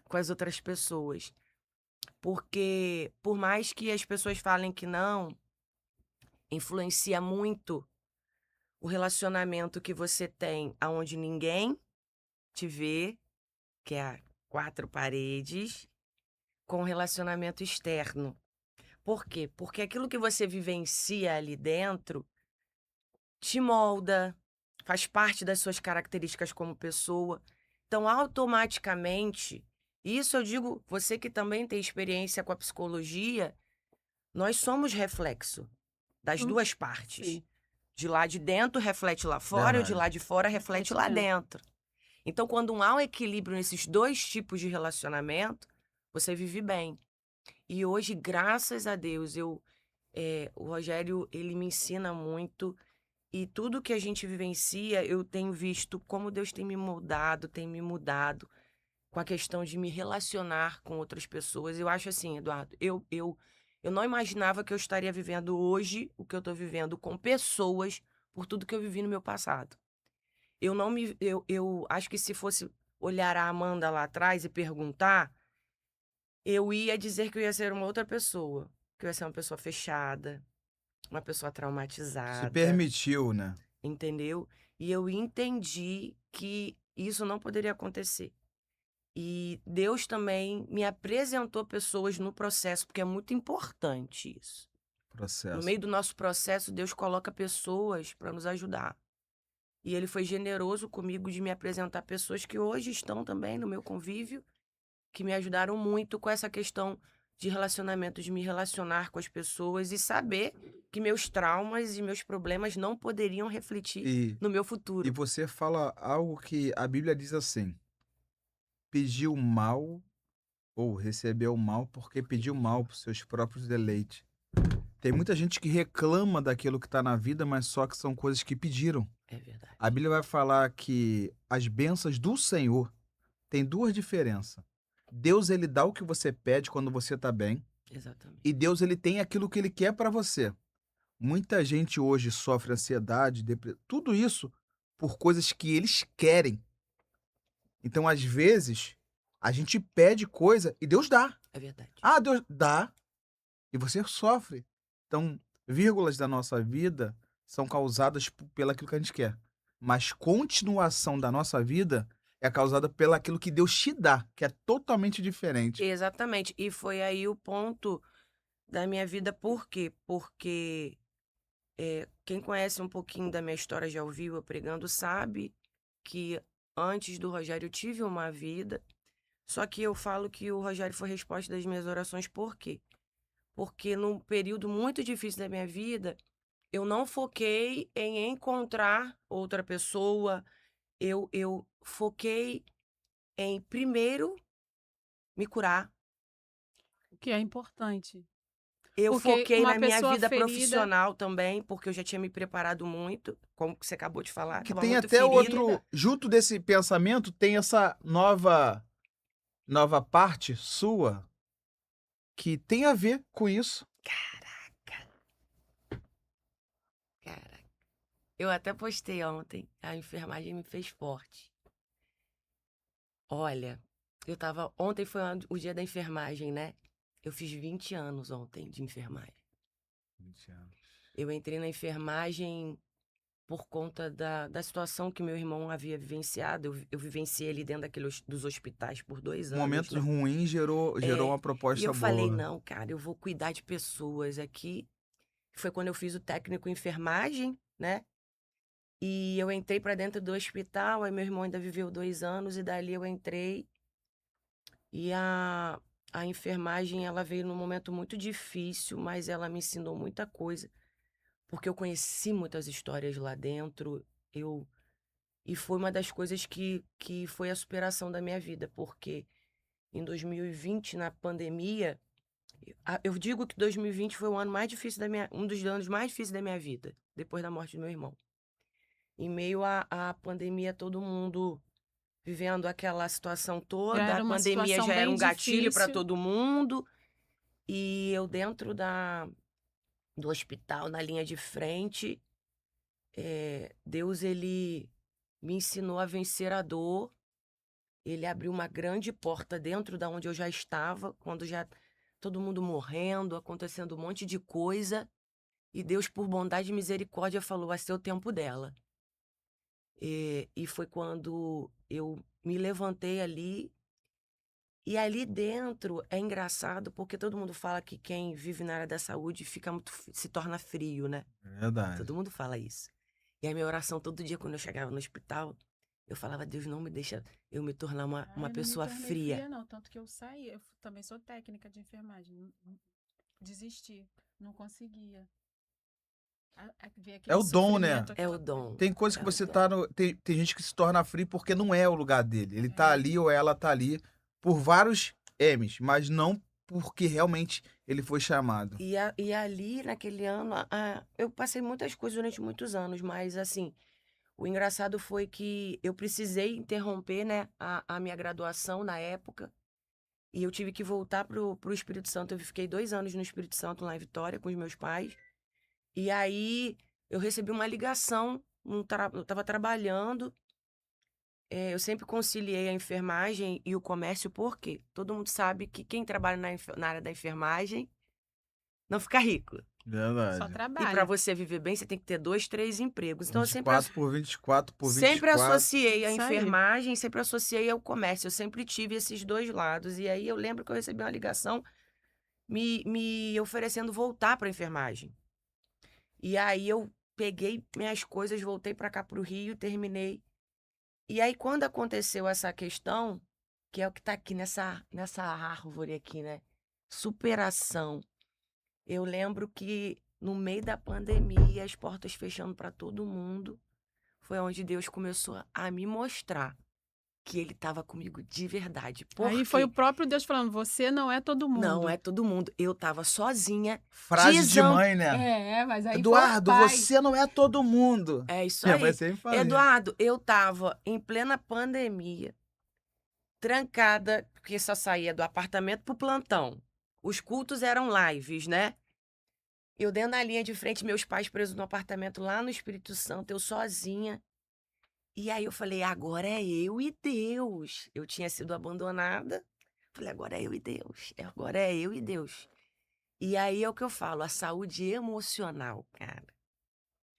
com as outras pessoas. Porque, por mais que as pessoas falem que não, influencia muito o relacionamento que você tem aonde ninguém te vê, que é a quatro paredes, com o relacionamento externo. Por quê? Porque aquilo que você vivencia ali dentro te molda, faz parte das suas características como pessoa. Então, automaticamente, isso eu digo, você que também tem experiência com a psicologia, nós somos reflexo das duas partes. Sim. De lá de dentro reflete lá fora, e o de Verdade. lá de fora reflete lá dentro. dentro. Então, quando há um equilíbrio nesses dois tipos de relacionamento, você vive bem. E hoje, graças a Deus, o Rogério, ele me ensina muito. E tudo que a gente vivencia, eu tenho visto como Deus tem me moldado, tem me mudado com a questão de me relacionar com outras pessoas. Eu acho assim, Eduardo, eu não imaginava que eu estaria vivendo hoje o que eu estou vivendo com pessoas por tudo que eu vivi no meu passado. Eu não me. Eu acho que se fosse olhar a Amanda lá atrás e perguntar, eu ia dizer que eu ia ser uma outra pessoa. Que eu ia ser uma pessoa fechada, uma pessoa Se traumatizada, permitiu, né? entendeu? E eu entendi que isso não poderia acontecer. E Deus também me apresentou pessoas no processo, porque é muito importante isso. No Processo. meio do nosso processo, Deus coloca pessoas para nos ajudar. E Ele foi generoso comigo de me apresentar pessoas que hoje estão também no meu convívio, que me ajudaram muito com essa questão de relacionamento, de me relacionar com as pessoas e saber que meus traumas e meus problemas não poderiam refletir E, no meu e futuro. você fala algo que a Bíblia diz assim: pediu mal ou recebeu mal porque pediu mal para os seus próprios deleites. Tem muita gente que reclama daquilo que está na vida, mas só que são coisas que pediram. É verdade. A Bíblia vai falar que as bênçãos do Senhor têm duas diferenças. Deus, ele dá o que você pede quando você está bem, Exatamente. e Deus, ele tem aquilo que ele quer para você. Muita gente hoje sofre ansiedade, depressão, tudo isso por coisas que eles querem. Então, às vezes, a gente pede coisa e Deus dá. É verdade. Ah, Deus dá e você sofre. Então, vírgulas da nossa vida são causadas pelaquilo que a gente quer. Mas continuação da nossa vida é causada pelaquilo que Deus te dá, que é totalmente diferente. Exatamente. E foi aí o ponto da minha vida. Por quê? Porque quem conhece um pouquinho da minha história, já ouviu eu pregando, sabe que antes do Rogério eu tive uma vida. Só que eu falo que o Rogério foi resposta das minhas orações. Por quê? Porque num período muito difícil da minha vida, eu não foquei em encontrar outra pessoa. Eu foquei em primeiro me curar. O que é importante. Eu Porque foquei uma na minha pessoa vida ferida. profissional também, porque eu já tinha me preparado muito, como você acabou de falar, Que estava tem muito até ferida. outro, junto desse pensamento, tem essa nova parte sua que tem a ver com isso. Caraca, cara. Eu até postei ontem, a enfermagem me fez forte. Olha, ontem foi o dia da enfermagem, né? Eu fiz 20 anos ontem de enfermagem. 20 anos. Eu entrei na enfermagem por conta da situação que meu irmão havia vivenciado. Eu vivenciei ali dentro dos hospitais por 2 anos, Momentos né? ruins gerou É, uma e proposta eu falei, boa. não, cara, eu vou cuidar de pessoas aqui. Foi quando eu fiz o técnico em enfermagem, né? E eu entrei para dentro do hospital, aí meu irmão ainda viveu 2 anos, e dali eu entrei. E a enfermagem, ela veio num momento muito difícil, mas ela me ensinou muita coisa, porque eu conheci muitas histórias lá dentro. Eu, e foi uma das coisas que foi a superação da minha vida, porque em 2020, na pandemia, eu digo que 2020 foi o ano mais difícil um dos anos mais difíceis da minha vida, depois da morte do meu irmão. Em meio à pandemia, todo mundo vivendo aquela situação Já toda, a era uma pandemia situação já era bem um gatilho para difícil. todo mundo, e eu dentro do hospital, na linha de frente, Deus, ele me ensinou a vencer a dor. Ele abriu uma grande porta dentro da onde eu já estava, quando já todo mundo morrendo, acontecendo um monte de coisa. E Deus, por bondade e misericórdia, falou: vai ser o tempo dela. E foi quando eu me levantei ali. E ali dentro é engraçado, porque todo mundo fala que quem vive na área da saúde fica se torna frio, né? Verdade. Todo mundo fala isso. E a minha oração todo dia, quando eu chegava no hospital, eu falava: Deus, não me deixa eu me tornar uma Eu não me pessoa tornei fria. fria, não. Tanto que eu saí. Eu também sou técnica de enfermagem. Desisti. Não conseguia. Ver É aquele o dom, né? sofrimento, É o aquela coisa. dom. Tem coisa que É o você dom. tá no. Tem gente que se torna frio porque não é o lugar dele. Ele tá É. ali ou ela tá ali por vários M's, mas não porque realmente ele foi chamado. E ali, naquele ano, eu passei muitas coisas durante muitos anos, mas assim, o engraçado foi que eu precisei interromper, né, a minha graduação na época, e eu tive que voltar pro Espírito Santo. Eu fiquei 2 anos no Espírito Santo, lá em Vitória, com os meus pais. E aí eu recebi uma ligação, eu estava trabalhando. Eu sempre conciliei a enfermagem e o comércio, porque todo mundo sabe que quem trabalha na área da enfermagem não fica rico. Só Verdade. E para trabalha. você viver bem, você tem que ter 2, 3 empregos. Então, eu sempre, 24 por 24 por sempre 24. associei a Isso aí. enfermagem, sempre associei ao comércio. Eu sempre tive esses dois lados. E aí eu lembro que eu recebi uma ligação me oferecendo voltar para a enfermagem. E aí eu peguei minhas coisas, voltei para cá para o Rio, terminei. E aí, quando aconteceu essa questão, que é o que está aqui nessa árvore aqui, né? Superação. Eu lembro que no meio da pandemia, as portas fechando para todo mundo, foi onde Deus começou a me mostrar que ele estava comigo de verdade. Aí foi o Porque próprio Deus falando: você não é todo não mundo. é todo mundo. Eu estava sozinha, Frase de mãe, né? Mas aí foi o Eduardo, pai. você não é todo mundo. É isso Minha mãe aí. sempre fala isso. Eduardo, eu estava em plena pandemia, trancada, porque só saía do apartamento pro plantão. Os cultos eram lives, né? Eu dentro da linha de frente, meus pais presos no apartamento lá no Espírito Santo, eu sozinha. E aí eu falei: agora é eu e Deus. Eu tinha sido abandonada. Falei: agora é eu e Deus. Agora é eu e Deus. E aí é o que eu falo, a saúde emocional, cara.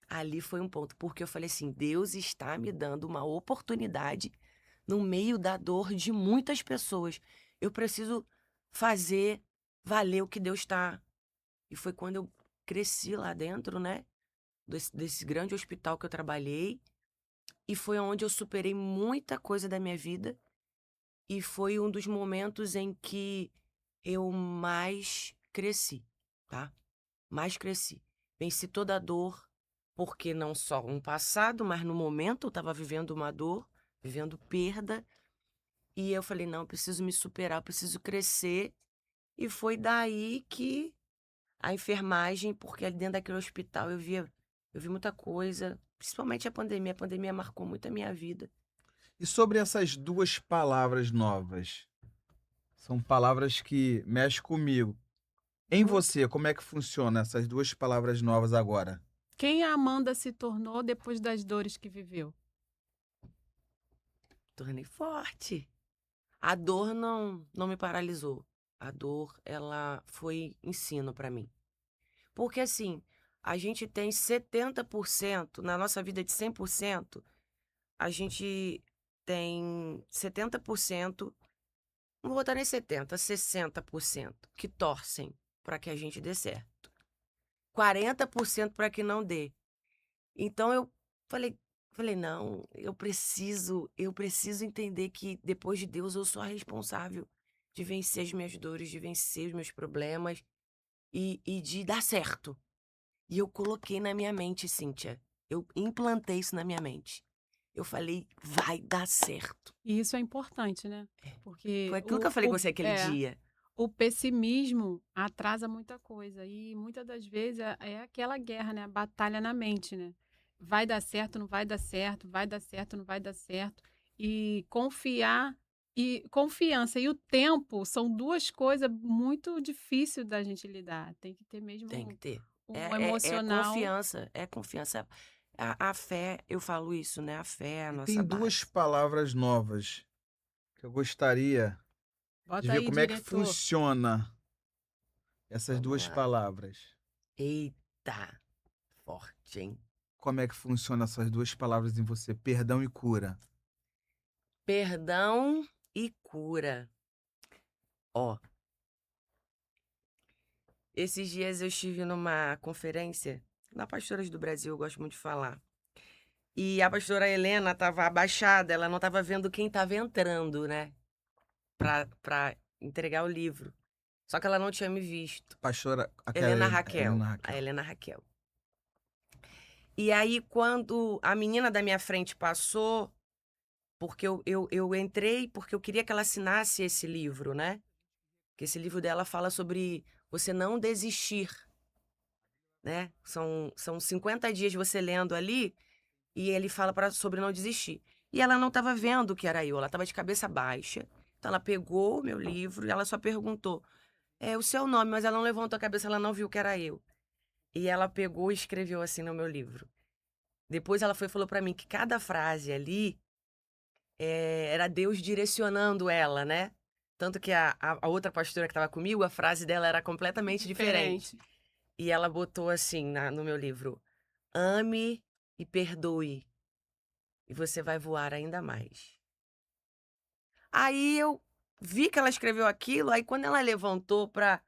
Ali foi um ponto, porque eu falei assim: Deus está me dando uma oportunidade no meio da dor de muitas pessoas. Eu preciso fazer valer o que Deus está. E foi quando eu cresci lá dentro, né? Desse grande hospital que eu trabalhei. E foi onde eu superei muita coisa da minha vida. E foi um dos momentos em que eu mais cresci, tá? Mais cresci. Venci toda a dor, porque não só um passado, mas no momento eu estava vivendo uma dor, vivendo perda. E eu falei: não, eu preciso me superar, eu preciso crescer. E foi daí que a enfermagem, porque ali dentro daquele hospital eu vi muita coisa, principalmente a pandemia. A pandemia marcou muito a minha vida. E sobre essas duas palavras novas? São palavras que mexem comigo. Em Muito. você, como é que funciona essas duas palavras novas agora? Quem a Amanda se tornou depois das dores que viveu? Tornei forte. A dor não me paralisou. A dor, ela foi ensino para mim. Porque assim, a gente tem 70%, na nossa vida de 100%, a gente tem 70%, não vou botar nem 70%, 60% que torcem para que a gente dê certo. 40% para que não dê. Então eu falei, não, eu preciso entender que depois de Deus eu sou a responsável de vencer as minhas dores, de vencer os meus problemas e de dar certo. E eu coloquei na minha mente, Cíntia. Eu implantei isso na minha mente. Eu falei, vai dar certo. E isso é importante, né? Porque Foi aquilo que eu falei com você aquele é, dia. o pessimismo atrasa muita coisa. E muitas das vezes é aquela guerra, né? A batalha na mente, né? Vai dar certo, não vai dar certo, vai dar certo, não vai dar certo. E confiança e o tempo são duas coisas muito difíceis da gente lidar. Tem que ter mesmo Tem que ter. um É emocional. confiança, é confiança. A fé, eu falo isso, né? A fé é a E nossa tem duas base. palavras novas que eu gostaria de Bota ver aí, como é que diretor. funciona essas Vamos duas lá. palavras. Eita, forte, hein? Como é que funciona essas duas palavras em você? Perdão e cura. Perdão e cura. Ó, esses dias eu estive numa conferência na Pastoras do Brasil, eu gosto muito de falar. E a pastora Helena estava abaixada, ela não estava vendo quem estava entrando, né? Pra entregar o livro. Só que ela não tinha me visto. Pastora, Helena aquela Raquel. Helena A Raquel. Helena Raquel. E aí, quando a menina da minha frente passou, porque eu entrei porque eu queria que ela assinasse esse livro, né? Porque esse livro dela fala sobre você não desistir, né? São 50 dias você lendo ali e ele fala sobre não desistir. E ela não estava vendo que era eu, ela estava de cabeça baixa. Então ela pegou o meu livro e ela só perguntou o seu nome, mas ela não levantou a cabeça, ela não viu que era eu. E ela pegou e escreveu assim no meu livro. Depois ela foi e falou para mim que cada frase ali era Deus direcionando ela, né? Tanto que a outra pastora que estava comigo, a frase dela era completamente diferente. E ela botou assim no meu livro: ame e perdoe, e você vai voar ainda mais. Aí eu vi que ela escreveu aquilo, aí quando ela levantou pra.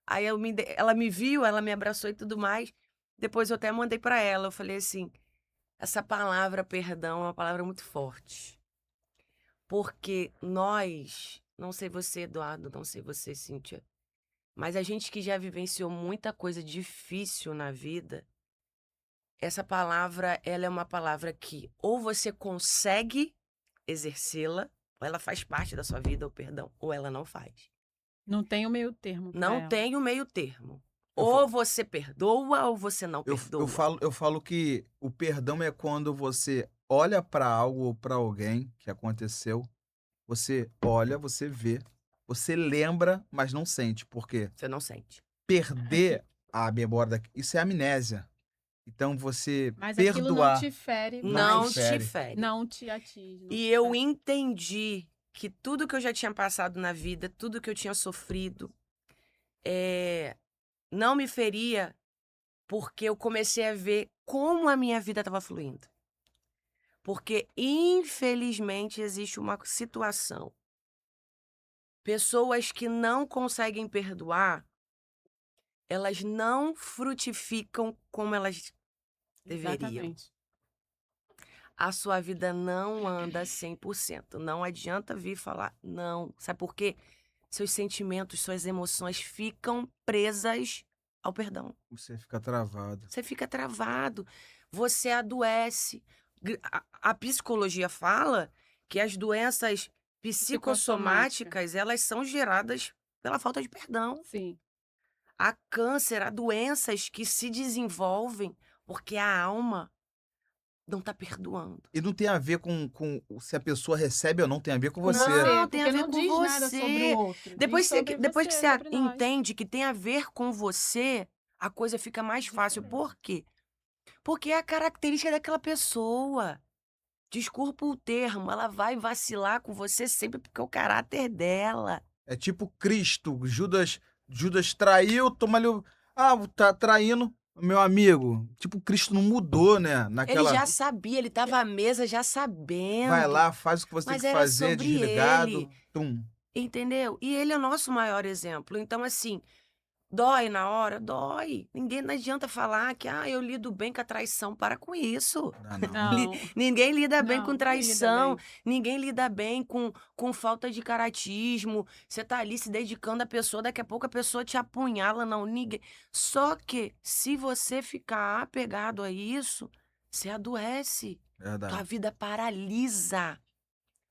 Aí ela me viu, ela me abraçou e tudo mais. Depois eu até mandei pra ela, eu falei assim: essa palavra perdão é uma palavra muito forte. Porque nós, não sei você, Eduardo, não sei você, Cíntia, mas a gente que já vivenciou muita coisa difícil na vida, essa palavra, ela é uma palavra que ou você consegue exercê-la, ou ela faz parte da sua vida, o perdão, ou ela não faz. Não tem o meio termo pra Não ela. tem o meio termo. Eu Ou você perdoa ou você não perdoa. Eu falo que o perdão é quando você olha para algo ou para alguém que aconteceu, você olha, você vê, você lembra, mas não sente. Por quê? Você não sente. Perder a memória, isso é amnésia. Então você Mas aquilo não perdoar te fere Não Não mais, te te fere. fere. não te atinge. não E te eu fere. entendi que tudo que eu já tinha passado na vida, tudo que eu tinha sofrido, não me feria porque eu comecei a ver como a minha vida estava fluindo. Porque, infelizmente, existe uma situação. Pessoas que não conseguem perdoar, elas não frutificam como elas deveriam. Exatamente. A sua vida não anda 100%. Não adianta vir falar não. Sabe por quê? Seus sentimentos, suas emoções ficam presas ao perdão. Você fica travado. Você fica travado, você adoece. A psicologia fala que as doenças psicossomáticas, elas são geradas pela falta de perdão. Sim. Há câncer, há doenças que se desenvolvem porque a alma não está perdoando. E não tem a ver com se a pessoa recebe ou não, tem a ver com você. Não, tem a porque ver não com diz nada você. sobre o outro. Depois, diz sobre depois que você sobre nós. entende que tem a ver com você, a coisa fica mais fácil. Por quê? Porque é a característica daquela pessoa. Desculpa o termo, ela vai vacilar com você sempre porque é o caráter dela. É tipo Cristo, Judas traiu, toma ali tá traindo, Meu amigo, tipo, Cristo não mudou, né? Ele Naquela. já sabia, ele estava à mesa já Vai sabendo, lá, faz o que você tem mas que era fazer, sobre ele, desligado. Tum. entendeu? E ele é o nosso maior exemplo. Então, assim, dói na hora? Dói. Ninguém não adianta falar que eu lido bem com a traição. Para com isso. Não, não. Não, Ninguém lida bem com não lida traição, bem. ninguém lida bem com falta de caratismo. Você tá ali se dedicando à pessoa, daqui a pouco a pessoa te apunhala, não, ninguém. Só que se você ficar apegado a isso, você adoece. Tua Verdade. vida paralisa.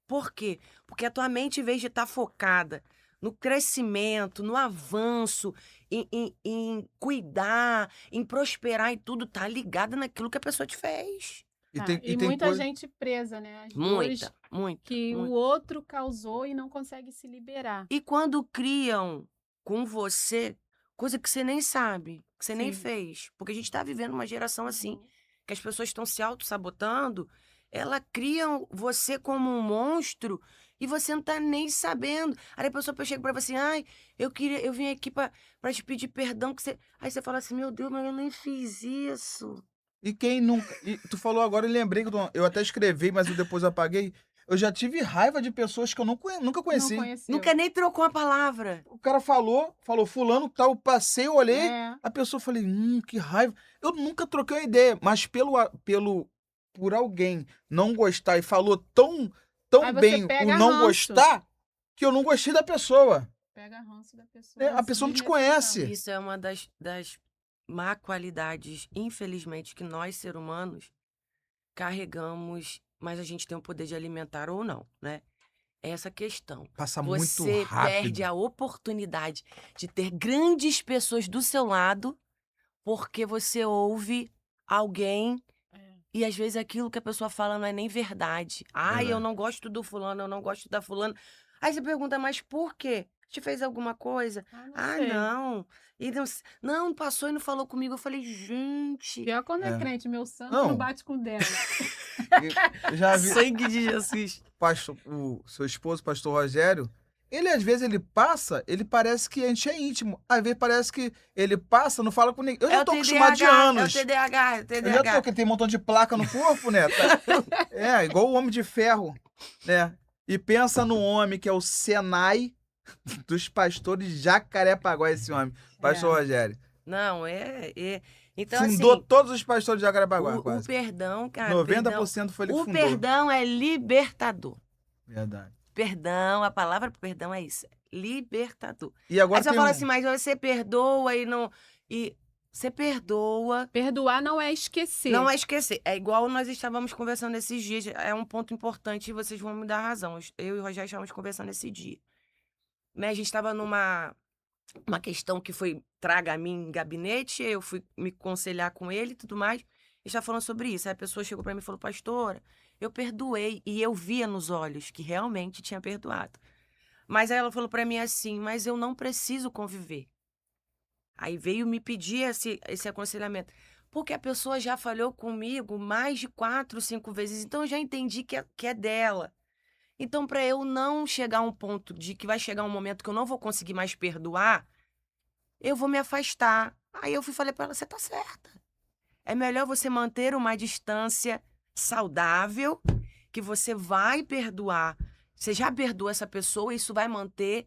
Por quê? Porque a tua mente, em vez de estar focada no crescimento, no avanço, em cuidar, em prosperar e tudo, tá ligada naquilo que a pessoa te fez. E Tá, tem, e e tem muita coisa. gente presa, né? As Muita, dores muita, que o muita. outro causou e não consegue se liberar. E quando criam com você coisa que você nem sabe, que você nem Sim. fez, porque a gente tá vivendo uma geração assim, Uhum. que as pessoas estão se auto-sabotando, ela criam você como um monstro e você não tá nem sabendo. Aí a pessoa chega pra você assim, ai, eu vim aqui pra te pedir perdão, que você... Aí você fala assim, meu Deus, mas eu nem fiz isso. E quem nunca. E tu falou agora, eu lembrei que eu até escrevi, mas eu depois apaguei. Eu já tive raiva de pessoas que eu nunca Não conheci. conheceu. Nunca nem trocou a palavra. O cara falou, fulano tal, eu passei, eu olhei, É. a pessoa falei, que raiva. Eu nunca troquei uma ideia, mas por alguém não gostar e falou tão Aí você bem o pega não ranço. gostar, que eu não gostei da pessoa. Pega ranço da pessoa. A pessoa não te conhece. Isso é uma das má qualidades, infelizmente, que nós, seres humanos, carregamos, mas a gente tem o poder de alimentar ou não, né? É essa questão. Passa muito Você perde rápido. a oportunidade de ter grandes pessoas do seu lado porque você ouve alguém É. e às vezes aquilo que a pessoa fala não é nem verdade. Ai, eu Verdade. não gosto do fulano, eu não gosto da fulana. Aí você pergunta, mas por quê? Te fez alguma coisa? Ah, não Ah, sei. não. E não passou e não falou comigo. Eu falei, gente, Pior quando é É. crente, meu santo Não. não bate com o dela. Eu já vi sangue de Jesus. o seu esposo, pastor Rogério, ele às vezes ele passa, ele parece que a gente é íntimo. Às vezes parece que ele passa, não fala com ninguém. Eu É já o tô acostumado de TDAH, é o anos. TDAH, é o Eu já tô, TDAH. porque tem um montão de placa no corpo, né? É, igual o Homem de Ferro, né? E pensa no homem que é o Senai dos pastores de Jacarepaguá, esse homem, pastor É. Rogério. Não, Então, Fundou assim, todos os pastores de Jacarepaguá, o quase. perdão, cara, 90% foi ele que o fundou. perdão é libertador. Verdade. Perdão, a palavra perdão é isso, libertador. E agora Aí você tem fala assim, mas você perdoa e não... E você perdoa, Perdoar não é esquecer. não é esquecer. É igual nós estávamos conversando esses dias, é um ponto importante e vocês vão me dar razão. Eu e o Rogério estávamos conversando esse dia. Né, a gente estava numa uma questão que foi traga a mim em gabinete, eu fui me aconselhar com ele e tudo mais, e está falando sobre isso. Aí a pessoa chegou para mim e falou, pastora, eu perdoei, e eu via nos olhos que realmente tinha perdoado. Mas aí ela falou para mim assim, mas eu não preciso conviver. Aí veio me pedir esse aconselhamento. Porque a pessoa já falhou comigo mais de 4, 5 vezes, então eu já entendi que é dela. Então, para eu não chegar a um ponto de que vai chegar um momento que eu não vou conseguir mais perdoar, eu vou me afastar. Aí eu falei para ela, você tá certa. É melhor você manter uma distância saudável, que você vai perdoar. Você já perdoa essa pessoa, isso vai manter,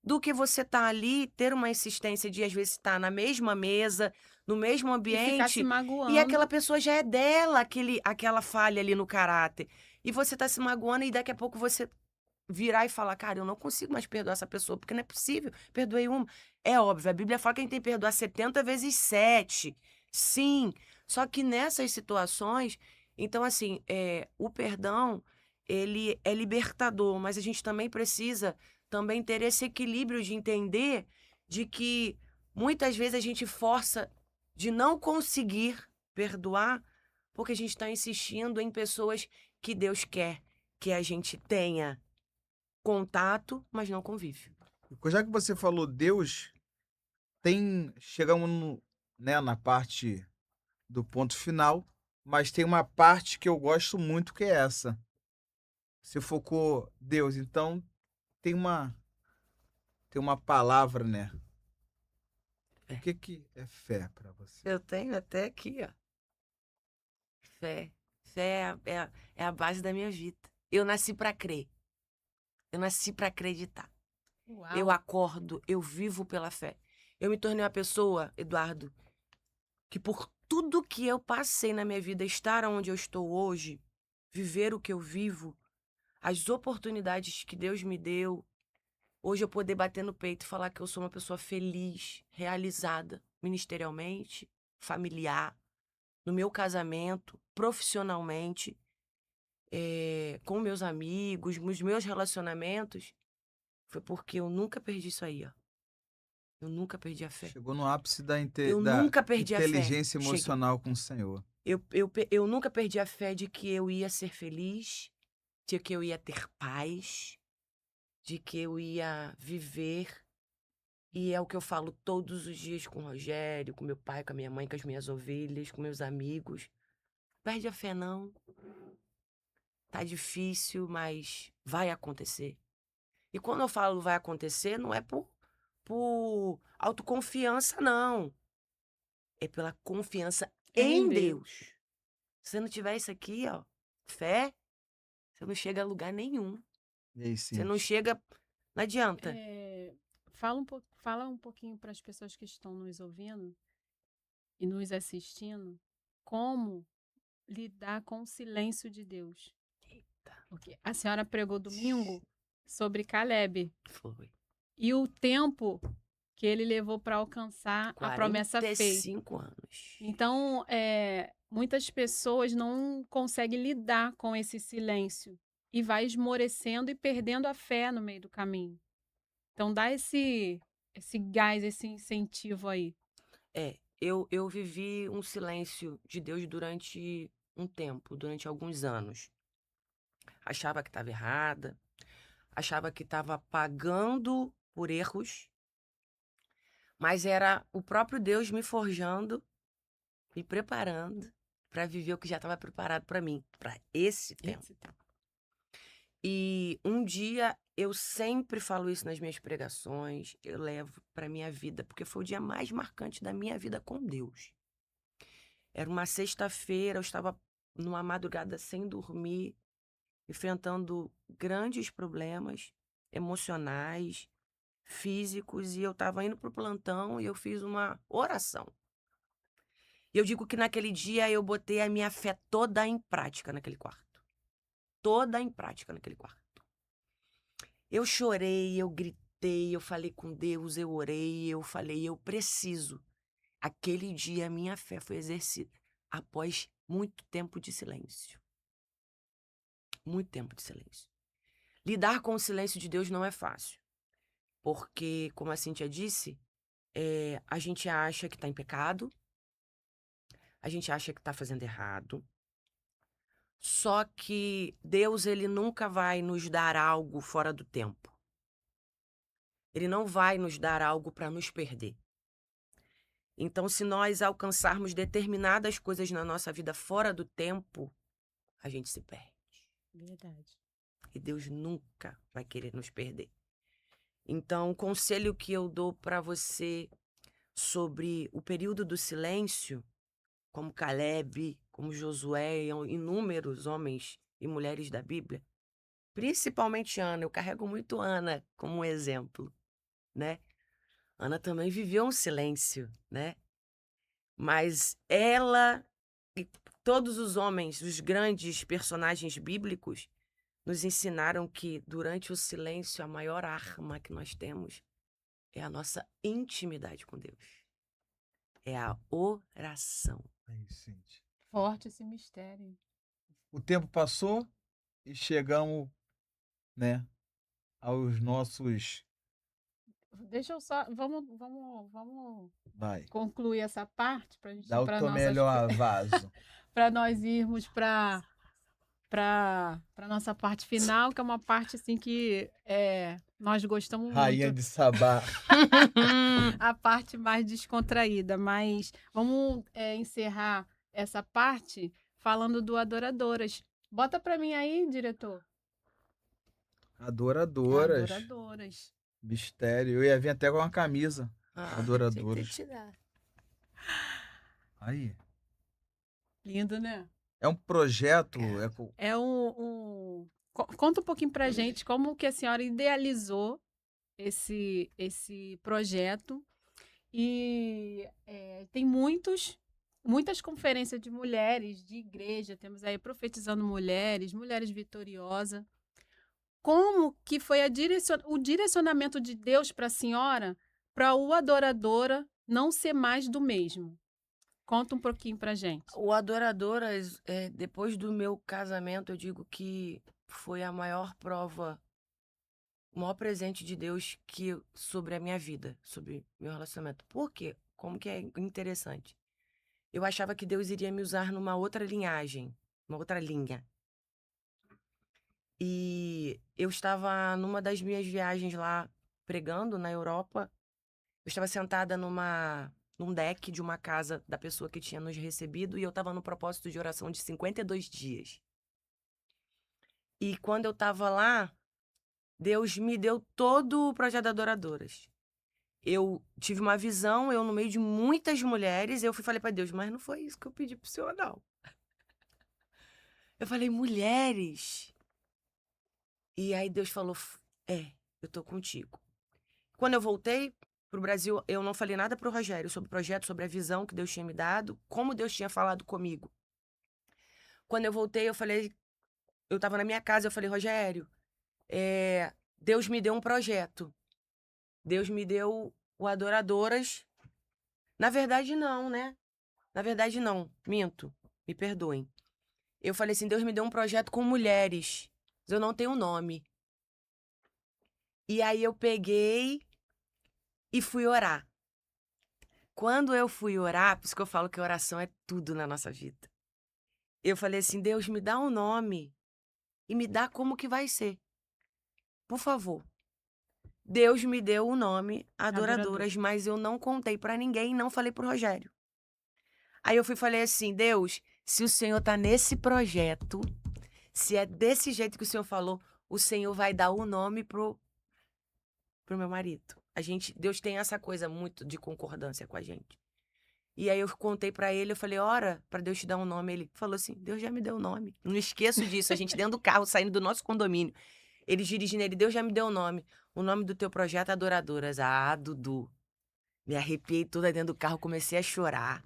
do que você tá ali, ter uma insistência de, às vezes, estar na mesma mesa, no mesmo E ficar se ambiente, magoando. e aquela pessoa já é dela, aquela falha ali no caráter. E você tá se magoando e daqui a pouco você virar e falar, cara, eu não consigo mais perdoar essa pessoa, porque não é possível, perdoei uma. É óbvio, a Bíblia fala que a gente tem que perdoar 70 vezes 7. Sim, só que nessas situações, então assim, o perdão, ele é libertador, mas a gente também precisa também ter esse equilíbrio de entender de que muitas vezes a gente força de não conseguir perdoar porque a gente está insistindo em pessoas que Deus quer que a gente tenha contato, mas não convive. Já que você falou Deus, chegamos né, na parte do ponto final, mas tem uma parte que eu gosto muito que é essa. Você focou Deus, então tem uma palavra, né? O que é fé para você? Eu tenho até aqui, ó. Fé. Fé é a base da minha vida. Eu nasci para crer. Eu nasci para acreditar. Eu Uau. acordo, eu vivo pela fé. Eu me tornei uma pessoa, Eduardo, que por tudo que eu passei na minha vida, estar onde eu estou hoje, viver o que eu vivo, as oportunidades que Deus me deu, hoje eu poder bater no peito e falar que eu sou uma pessoa feliz, realizada, ministerialmente, familiar, no meu casamento, profissionalmente, com meus amigos, nos meus relacionamentos, foi porque eu nunca perdi isso aí, ó. Eu nunca perdi a fé. Chegou no ápice da, Eu da nunca perdi a fé. inteligência emocional com o Senhor. Eu nunca perdi a fé de que eu ia ser feliz, de que eu ia ter paz, de que eu ia viver. E é o que eu falo todos os dias com o Rogério, com meu pai, com a minha mãe, com as minhas ovelhas, com meus amigos. Perde a fé, não. Tá difícil, mas vai acontecer. E quando eu falo vai acontecer, não é por autoconfiança, não. É pela confiança Em em Deus. Deus. Se você não tiver isso aqui, ó, fé, você não chega a lugar nenhum. E aí, Você não Cintia? chega, não adianta. Fala um pouquinho para as pessoas que estão nos ouvindo e nos assistindo como lidar com o silêncio de Deus. Porque a senhora pregou domingo sobre Caleb Foi. e o tempo que ele levou para alcançar a promessa feita. 45 anos. Então, muitas pessoas não conseguem lidar com esse silêncio e vai esmorecendo e perdendo a fé no meio do caminho. Então, dá esse gás, esse incentivo aí. Eu vivi um silêncio de Deus durante um tempo, durante alguns anos. Achava que estava errada, achava que estava pagando por erros, mas era o próprio Deus me forjando, me preparando para viver o que já estava preparado para mim, para esse tempo. E um dia, eu sempre falo isso nas minhas pregações, eu levo para minha vida, porque foi o dia mais marcante da minha vida com Deus. Era uma sexta-feira, eu estava numa madrugada sem dormir, enfrentando grandes problemas emocionais, físicos, e eu estava indo para o plantão e eu fiz uma oração. E eu digo que naquele dia eu botei a minha fé toda em prática naquele quarto. Toda em prática naquele quarto. Eu chorei, eu gritei, eu falei com Deus, eu orei, eu falei, eu preciso. Aquele dia a minha fé foi exercida após muito tempo de silêncio. Muito tempo de silêncio. Lidar com o silêncio de Deus não é fácil. Porque, como a Cíntia disse, a gente acha que está em pecado, a gente acha que está fazendo errado. Só que Deus, ele nunca vai nos dar algo fora do tempo. Ele não vai nos dar algo para nos perder. Então, se nós alcançarmos determinadas coisas na nossa vida fora do tempo, a gente se perde. Verdade. E Deus nunca vai querer nos perder. Então, o conselho que eu dou para você sobre o período do silêncio, como Caleb, como Josué, inúmeros homens e mulheres da Bíblia, principalmente Ana, eu carrego muito Ana como um exemplo, né? Ana também viveu um silêncio, né? Mas ela e todos os homens, os grandes personagens bíblicos, nos ensinaram que durante o silêncio a maior arma que nós temos é a nossa intimidade com Deus. É a oração. Aí, Cintia. Forte esse mistério. O tempo passou e chegamos, né, aos nossos... Deixa eu só. Vamos Vai, concluir essa parte para gente dá o teu melhor vaso. para nós irmos para nossa parte final, que é uma parte assim que nós gostamos Rainha muito. de Sabá. A parte mais descontraída, mas vamos encerrar essa parte falando do Adoradoras. Bota para mim aí, diretor. Adoradoras. Adoradoras. Mistério. Eu ia vir até com uma camisa. Adoradores. Tinha que te dar. Aí. Lindo, né? É um projeto. É Conta um pouquinho pra gente como que a senhora idealizou esse projeto. E tem muitas conferências de mulheres, de igreja, temos aí Profetizando Mulheres, Mulheres Vitoriosas. Como que foi o direcionamento de Deus para a senhora, para o Adoradora não ser mais do mesmo? Conta um pouquinho pra gente. O Adoradoras, depois do meu casamento, eu digo que foi a maior prova, o maior presente de Deus sobre a minha vida, sobre meu relacionamento. Por quê? Como que é interessante. Eu achava que Deus iria me usar numa outra linhagem, uma outra linha. E eu estava numa das minhas viagens lá, pregando na Europa. Eu estava sentada num deck de uma casa da pessoa que tinha nos recebido e eu estava no propósito de oração de 52 dias. E quando eu estava lá, Deus me deu todo o projeto de Adoradoras. Eu tive uma visão, eu no meio de muitas mulheres, eu falei para Deus, mas não foi isso que eu pedi pro Senhor, não. Eu falei, mulheres. E aí Deus falou, eu tô contigo. Quando eu voltei pro Brasil, eu não falei nada pro Rogério sobre o projeto, sobre a visão que Deus tinha me dado, como Deus tinha falado comigo. Quando eu voltei, eu tava na minha casa, eu falei, Rogério, Deus me deu um projeto. Deus me deu o Adoradoras. Na verdade, não, né? Na verdade, não. Minto. Me perdoem. Eu falei assim, Deus me deu um projeto com mulheres. Mas eu não tenho nome. E aí eu peguei e fui orar. Quando eu fui orar, por isso que eu falo que oração é tudo na nossa vida. Eu falei assim, Deus, me dá um nome e me dá como que vai ser. Por favor. Deus me deu o nome Adoradoras, mas eu não contei pra ninguém e não falei pro Rogério. Aí eu falei assim, Deus, se o Senhor tá nesse projeto, se é desse jeito que o Senhor falou, o Senhor vai dar o nome pro meu marido. Deus tem essa coisa muito de concordância com a gente. E aí eu contei pra ele, eu falei, ora, pra Deus te dar um nome. Ele falou assim, Deus já me deu o nome. Não esqueço disso, a gente dentro do carro, saindo do nosso condomínio. Ele dirigindo ele, Deus já me deu o nome. O nome do teu projeto é Adoradoras. Ah, Dudu. Me arrepiei toda dentro do carro, comecei a chorar.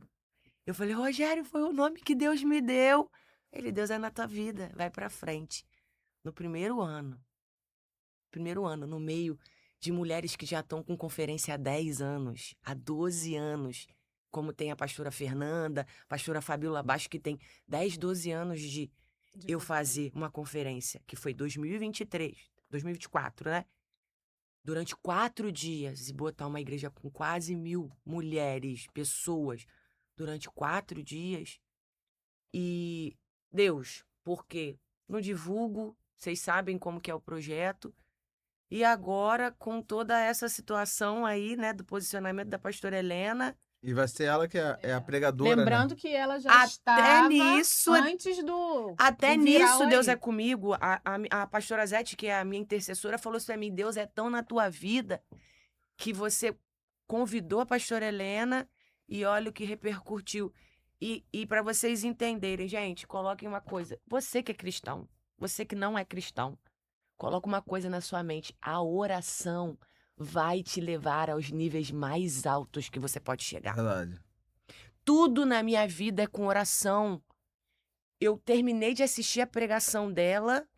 Eu falei, Rogério, foi o nome que Deus me deu. Ele, Deus é na tua vida, vai pra frente. No primeiro ano, no meio de mulheres que já estão com conferência há 10 anos, há 12 anos, como tem a pastora Fernanda, a pastora Fabíola Baixo, que tem 10, 12 anos de eu fazer uma conferência, que foi 2024, né? Durante 4 dias, e botar uma igreja com quase 1.000 mulheres, pessoas, durante 4 dias. E Deus, porque não divulgo, vocês sabem como que é o projeto. E agora, com toda essa situação aí, né, do posicionamento da pastora Helena. E vai ser ela que é a pregadora, lembrando, né? que ela já estava antes do Até do viral nisso, Deus aí. é comigo. A pastora Zete, que é a minha intercessora, falou assim pra mim, Deus é tão na tua vida que você convidou a pastora Helena e olha o que repercutiu. E para vocês entenderem, gente, coloquem uma coisa. Você que é cristão, você que não é cristão, coloca uma coisa na sua mente. A oração vai te levar aos níveis mais altos que você pode chegar. Verdade. Tudo na minha vida é com oração. Eu terminei de assistir a pregação dela,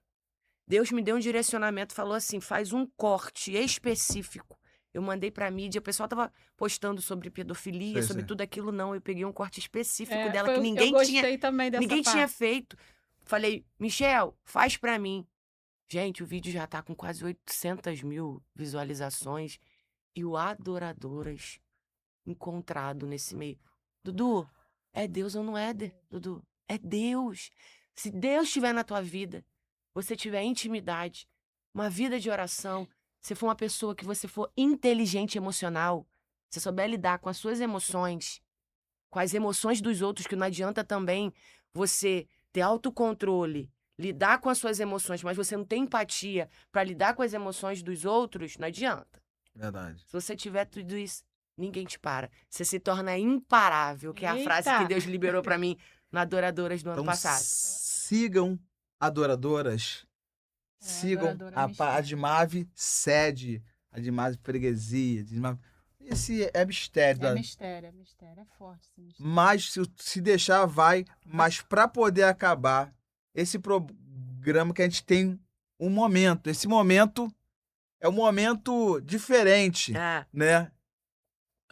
Deus me deu um direcionamento, falou assim, faz um corte específico. Eu mandei pra mídia, o pessoal tava postando sobre pedofilia, sobre tudo aquilo, não. Eu peguei um corte específico dela que ninguém tinha feito. Falei, Michel, faz pra mim. Gente, o vídeo já tá com quase 800.000 visualizações. E o Adoradoras encontrado nesse meio. Dudu, é Deus ou não é, Dudu? É Deus. Se Deus estiver na tua vida, você tiver intimidade, uma vida de oração, se for uma pessoa que você for inteligente emocional, você souber lidar com as suas emoções, com as emoções dos outros, que não adianta também você ter autocontrole, lidar com as suas emoções, mas você não tem empatia para lidar com as emoções dos outros, não adianta. Verdade. Se você tiver tudo isso, ninguém te para. Você se torna imparável, que é a frase Eita. que Deus liberou pra mim na Adoradoras do ano Então passado. sigam adoradoras. Sigam Adoradora a Mistério. Admave Sede, Admave Freguesia. Esse é mistério. É mistério, é forte esse mistério. Mas se deixar, vai. Mas para poder acabar esse programa que a gente tem um momento. Esse momento é um momento diferente, Ah, né?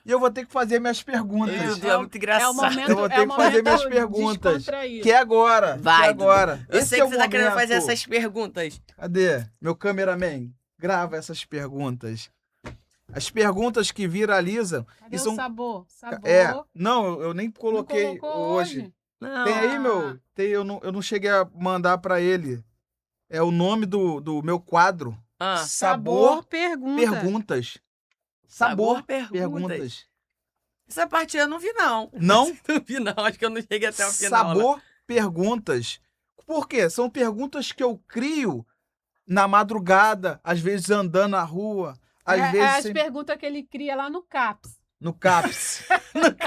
E eu vou ter que fazer minhas perguntas. meu Deus, é muito engraçado. É o momento, Eu vou ter que fazer minhas perguntas. descontraído. Que é agora. Vai, que é agora. Eu Esse sei é que o você tá querendo momento. fazer essas perguntas. Cadê? Meu cameraman, grava essas perguntas. As perguntas que viralizam. Cadê e o são... sabor? Sabor. Não, eu nem Não coloquei colocou hoje. Não. Tem aí, meu? Eu não cheguei a mandar pra ele. É o nome do meu quadro. Ah, Sabor pergunta. Perguntas. Sabor Sabor Perguntas. Perguntas. essa parte eu não vi, não. Não? Não vi, não. Acho que eu não cheguei até o final. lá. Sabor Perguntas. Por quê? São perguntas que eu crio na madrugada, às vezes andando na rua, às É vezes as perguntas que ele cria lá no CAPS. no CAPS.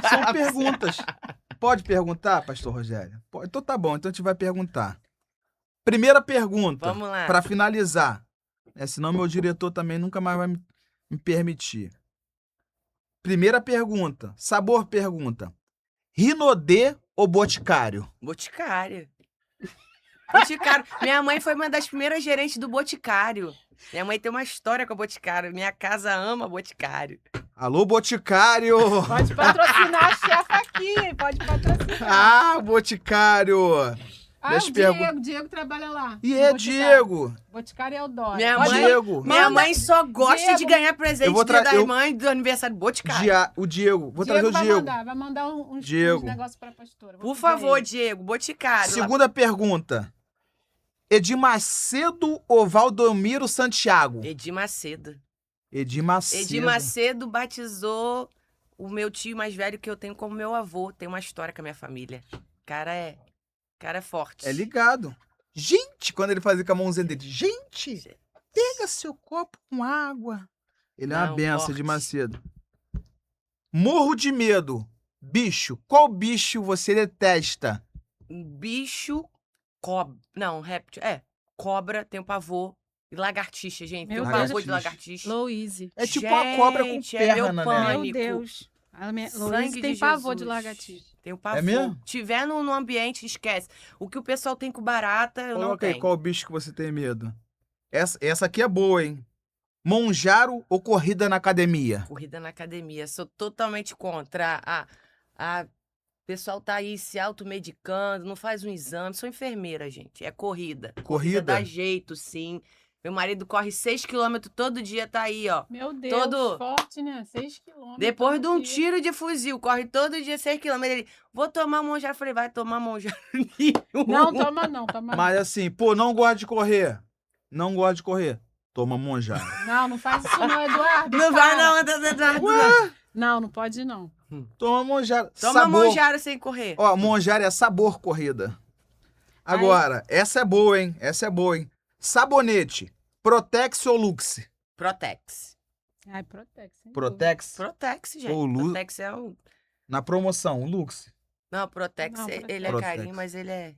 São perguntas. Pode perguntar, pastor Rogério? Pode. Então tá bom, então a gente vai perguntar. Primeira pergunta, Vamos lá. para finalizar. Senão meu diretor também nunca mais vai me permitir. Primeira pergunta, Sabor pergunta. Rinodê ou Boticário? Boticário. Boticário. Minha mãe foi uma das primeiras gerentes do Boticário. Minha mãe tem uma história com o Boticário. Minha casa ama Boticário. Alô, Boticário! Pode patrocinar a chefa aqui, hein? Pode patrocinar. Ah, Boticário! o Diego. Diego trabalha lá. E no é Boticário. Diego! Boticário é o Dória. Minha Pode- mãe- Diego! Minha Manda- mãe só gosta Diego. de ganhar presente Eu vou dia tra- das eu- mães do aniversário do Boticário. O Diego, vou trazer o Diego. Vai mandar uns Diego. negócios pra pastora. Vou Por pedir favor, a ele. Diego, Boticário. Segunda pergunta. Edir Macedo ou Valdomiro Santiago? Edir Macedo. Edir Macedo. Edir Macedo batizou o meu tio mais velho que eu tenho como meu avô. Tem uma história com a minha família. Cara é forte. É ligado. Gente, quando ele fazia com a mãozinha dele. Gente, pega seu copo com água. Ele é uma Não, benção, forte. Edir Macedo. Morro de medo. Bicho, qual bicho você detesta? Um bicho, cobra. Não, réptil. Cobra, tem um pavor. E lagartixa, gente. Meu Tem um Deus. pavor de lagartixa. Louise. É tipo uma cobra com Gente, é meu perna, né? pânico. Meu Deus. A minha... Sangue Louise de tem pavor de Jesus. lagartixa. Tem um pavor. mesmo? Tiver no ambiente, esquece. O que o pessoal tem com barata, eu não Coloca aí, tenho. qual bicho que você tem medo? Essa aqui é boa, hein? Monjaro ou corrida na academia? Corrida na academia. Sou totalmente contra. O pessoal tá aí se automedicando, não faz um exame. Sou enfermeira, gente. É corrida. Corrida? Dá jeito, sim. Meu marido corre 6 km todo dia, tá aí, ó. Meu Deus, Todo- forte, né? 6 quilômetros. Depois de um todo dia. tiro de fuzil, corre todo dia 6 km. Ele, vou tomar monjaro. Eu falei, vai tomar monjaro nenhum. Não, toma não, toma não. Mas assim, pô, não gosta de correr. Não gosta de correr. Toma monjaro. Não faz isso não, Eduardo. Não vai para. não, Eduardo. não. Não, não pode não. Toma monjaro. Toma Sabor. monjaro sem correr. Ó, monjaro é sabor corrida. Agora, essa é boa, hein? Essa é boa, hein? Sabonete. Protex ou Luxe? Protex. Ai, Protex. sem Protex. Protex, gente. Ou Lu- Protex é um... Na promoção, Luxe. Não, Protex, Não, ele é Protex. carinho, mas ele é...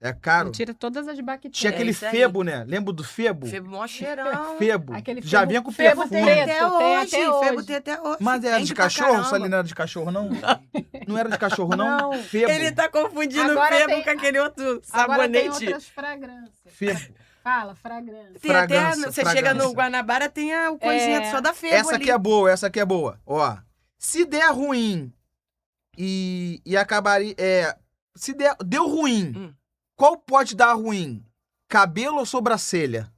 É dúvida. caro. Tira todas as bactérias. Tinha aquele isso aí. febo, né? Lembra do febo? Febo mó cheirão. Febo. Aquele Já febo- vinha com febo perfume. tem Até Tem hoje, até hoje. Febo tem até hoje. Mas era Vende de pra cachorro? caramba. Isso ali não era de cachorro, não? Não era de cachorro, não? Não. Febo. Ele tá confundindo Agora Febo tem- com aquele outro Agora tem sabonete. outras fragrâncias. Febo. Fala, fragrância. Tem até, Fragrância, você chega fragrância. no Guanabara, tem a coisinha É. só da Febo Essa ali. aqui é boa, essa aqui é boa. Ó, se der ruim e acabaria... se deu ruim, Hum. qual pode dar ruim? Cabelo ou sobrancelha?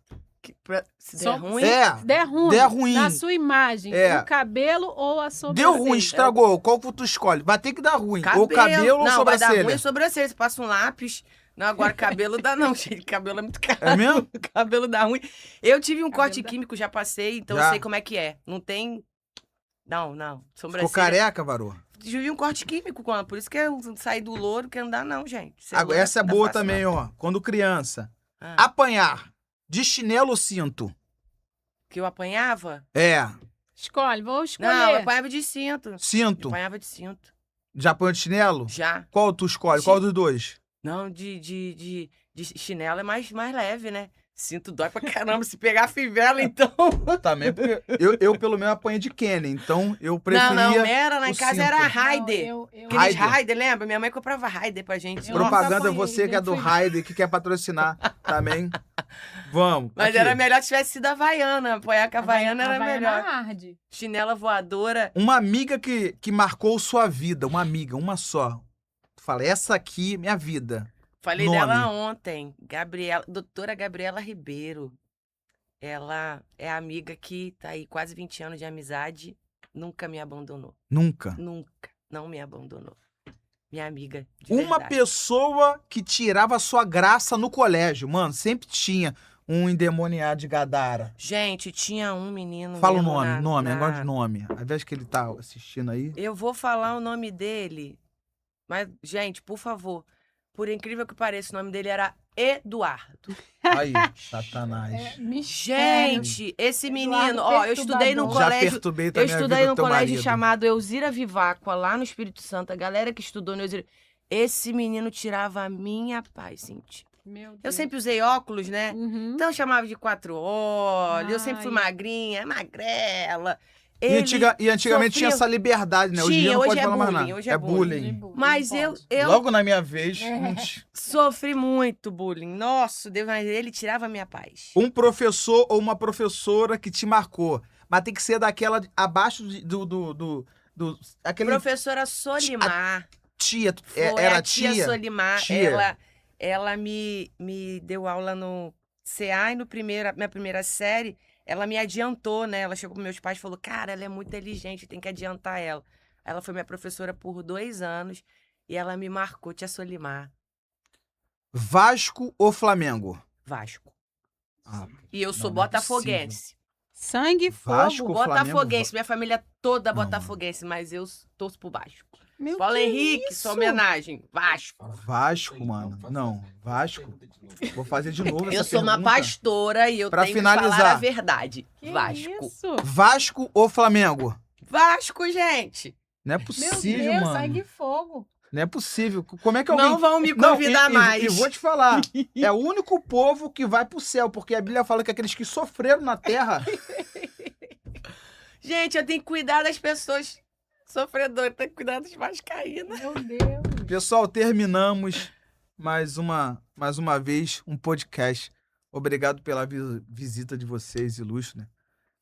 Se der Só- ruim, Se der ruim, Der ruim. na sua imagem, É. o cabelo ou a sobrancelha? Deu ruim, estragou. Qual que tu escolhe? Vai ter que dar ruim. Ou cabelo ou não, vai dar sobrancelha. ruim sobrancelha. Você passa um lápis. Não, agora cabelo dá não, gente. Cabelo é muito caro. É mesmo? Cabelo dá ruim. Eu tive um Cabelo corte dá- químico, já passei, então Já? eu sei como é que é. Não tem... Não. Ficou Sobrancelha. careca, varô? Tive um corte químico com ela, por isso que eu saí do louro, que não dá não, gente. Agora, essa é boa também, ó. Quando criança. Ah. Apanhar. De chinelo ou cinto? Que eu apanhava? É. Escolhe, vou Não, eu escolher. apanhava de cinto. Cinto. Apanhava de cinto. Já apanhou de chinelo? Já. Qual tu escolhe? Chi- Qual dos dois? Não, de chinelo é mais leve, né? Cinto dói pra caramba. Se pegar a fivela, então. Também, porque eu pelo menos apanhei de Kenny, então eu Não, preferia era lá em o casa cinto. era Não, Raider. eu Aqueles Raider. Raider, lembra? Minha mãe comprava Raider pra gente. Eu Nossa. Propaganda, apanhei, você que é do sempre fui- Raider, que quer patrocinar também. Vamos. Mas aqui. era melhor que tivesse sido a Havaiana. Apoiar com a Havaiana era melhor. Arde. Chinela voadora. Uma amiga que marcou sua vida, uma amiga, uma só. Tu fala, essa aqui é minha vida. Falei Nome. dela ontem. Doutora Gabriela Ribeiro. Ela é a amiga que tá aí quase 20 anos de amizade. Nunca me abandonou. Nunca. Nunca. Não me abandonou. Minha amiga. De Uma verdade. pessoa que tirava sua graça no colégio, mano, sempre tinha um endemoniado de Gadara. Gente, tinha um menino. Fala o mesmo nome, agora de nome. Ao invés que ele tá assistindo aí. Eu vou falar o nome dele. Mas, gente, por favor. Por incrível que pareça, o nome dele era Eduardo. Aí, Satanás. É, mistério. Gente, esse Eduardo menino, ó, eu estudei num perturbador. Já colégio. perturbei Eu também a estudei vida num do teu colégio marido. chamado Elzira Viváqua, lá no Espírito Santo. A galera que estudou no Elzira. Esse menino tirava a minha paz, gente. Meu Deus. Eu sempre usei óculos, né? Uhum. Então eu chamava de 4 olhos, eu sempre fui Ai. magrinha, magrela. E, Ele antigamente tinha sofria- essa liberdade, né? Hoje em dia Tinha, não hoje pode é falar mais bullying, nada. hoje é bullying. Mas Não eu, pode. eu Logo na minha vez, É. não tinha. sofri muito bullying. Nossa, Deus, mas ele tirava a minha paz. Um professor ou uma professora que te marcou. Mas tem que ser daquela abaixo do aquele Professora Solimar. tia. Foi Era a tia Solimar. Tia. Ela me deu aula no CA e minha primeira série, ela me adiantou, né? Ela chegou para meus pais e falou: cara, ela é muito inteligente, tem que adiantar ela. Ela foi minha professora por 2 anos e ela me marcou, tia Solimar. Vasco ou Flamengo? Vasco. Ah, E eu sou não é botafoguense. Sangue e fogo. Vasco, Botafoguense. Flamengo, Minha família toda Não. botafoguense, mas eu torço pro Vasco. Meu Paulo que Henrique, isso? sua homenagem. Vasco. Vasco, mano. Não, Vasco. Vou fazer de novo essa Eu sou uma pergunta. pastora e eu Pra tenho que finalizar. falar a verdade. Que Vasco. isso? Vasco ou Flamengo? Vasco, gente. Não é Meu possível, Deus, mano. sangue e fogo. Não é possível. Como é que alguém... Não vão me Não, convidar mais. E vou te falar, é o único povo que vai pro céu, porque a Bíblia fala que aqueles que sofreram na terra... Gente, eu tenho que cuidar das pessoas sofredoras, tenho que cuidar dos vascaínos. Meu Deus. Pessoal, terminamos mais uma vez um podcast. Obrigado pela visita de vocês, ilustre, né?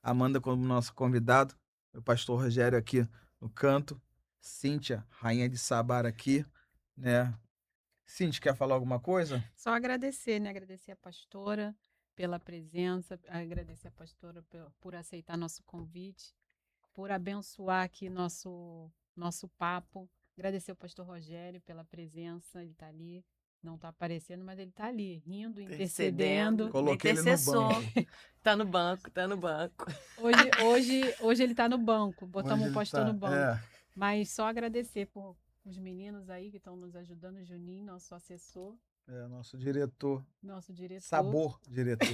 Amanda como nosso convidado, o pastor Rogério aqui no canto, Cíntia, rainha de Sabar aqui, né? Cíntia, quer falar alguma coisa? Só agradecer, né? Agradecer a pastora pela presença, agradecer a pastora por aceitar nosso convite, por abençoar aqui nosso papo. Agradecer ao pastor Rogério pela presença, ele está ali, não está aparecendo, mas ele está ali, rindo, intercedendo. Coloquei ele no Intercessor. banco. Tá no banco, tá no banco. Hoje ele está no banco, botamos Onde o ele pastor tá? no banco. É. Mas só agradecer por os meninos aí que estão nos ajudando, o Juninho, nosso assessor, Nosso diretor. nosso diretor. Sabor, diretor.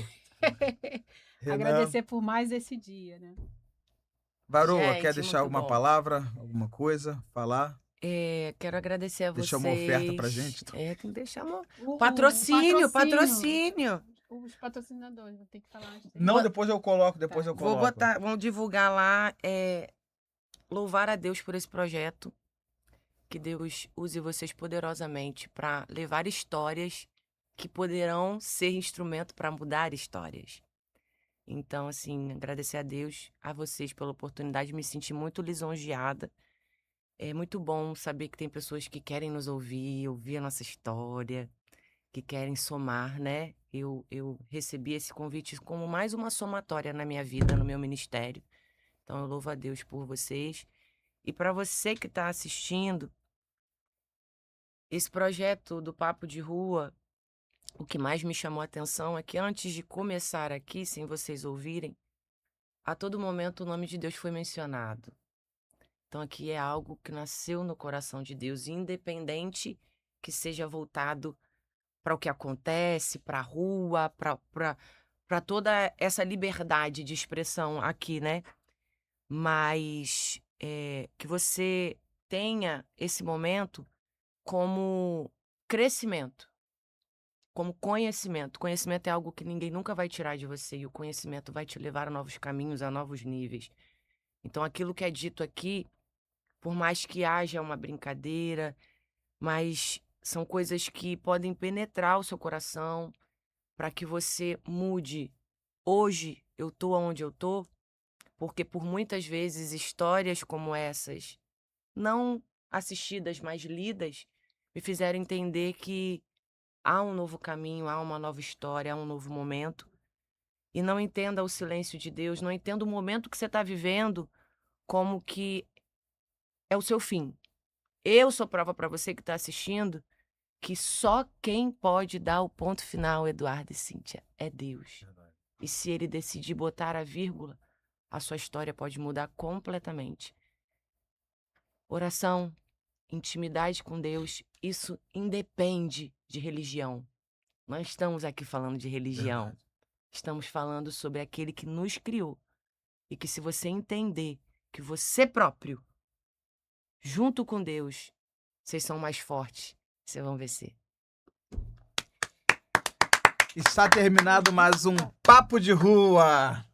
Renan. Agradecer por mais esse dia, né? Varoa, Gente, quer deixar muito alguma bom. palavra, alguma coisa, falar? Quero agradecer a vocês. Deixa uma oferta pra gente. Tem que deixar uma... O Patrocínio. Os patrocinadores, vou ter que falar antes. Não, depois eu coloco, depois eu Vou coloco. vamos divulgar lá, louvar a Deus por esse projeto. Que Deus use vocês poderosamente para levar histórias que poderão ser instrumento para mudar histórias. Então, assim, agradecer a Deus, a vocês pela oportunidade, me senti muito lisonjeada. É muito bom saber que tem pessoas que querem nos ouvir a nossa história, que querem somar, né? Eu recebi esse convite como mais uma somatória na minha vida, no meu ministério. Então, eu louvo a Deus por vocês. E para você que está assistindo, esse projeto do Papo de Rua, o que mais me chamou a atenção é que antes de começar aqui, sem vocês ouvirem, a todo momento o nome de Deus foi mencionado. Então aqui é algo que nasceu no coração de Deus, independente que seja voltado para o que acontece, para a rua, para toda essa liberdade de expressão aqui, né? mas que você tenha esse momento como crescimento, como conhecimento. Conhecimento é algo que ninguém nunca vai tirar de você, e o conhecimento vai te levar a novos caminhos, a novos níveis. Então, aquilo que é dito aqui, por mais que haja uma brincadeira, mas são coisas que podem penetrar o seu coração para que você mude. Hoje eu tô onde eu tô, porque por muitas vezes histórias como essas, não assistidas, mas lidas, me fizeram entender que há um novo caminho, há uma nova história, há um novo momento. E não entenda o silêncio de Deus, não entenda o momento que você está vivendo como que é o seu fim. Eu sou prova para você que está assistindo que só quem pode dar o ponto final, Eduardo e Cíntia, é Deus. E se ele decidir botar a vírgula, a sua história pode mudar completamente. Oração, intimidade com Deus, isso independe de religião. Não estamos aqui falando de religião. Estamos falando sobre aquele que nos criou. E que se você entender que você próprio, junto com Deus, vocês são mais fortes, vocês vão vencer. Está terminado mais um Papo de Rua.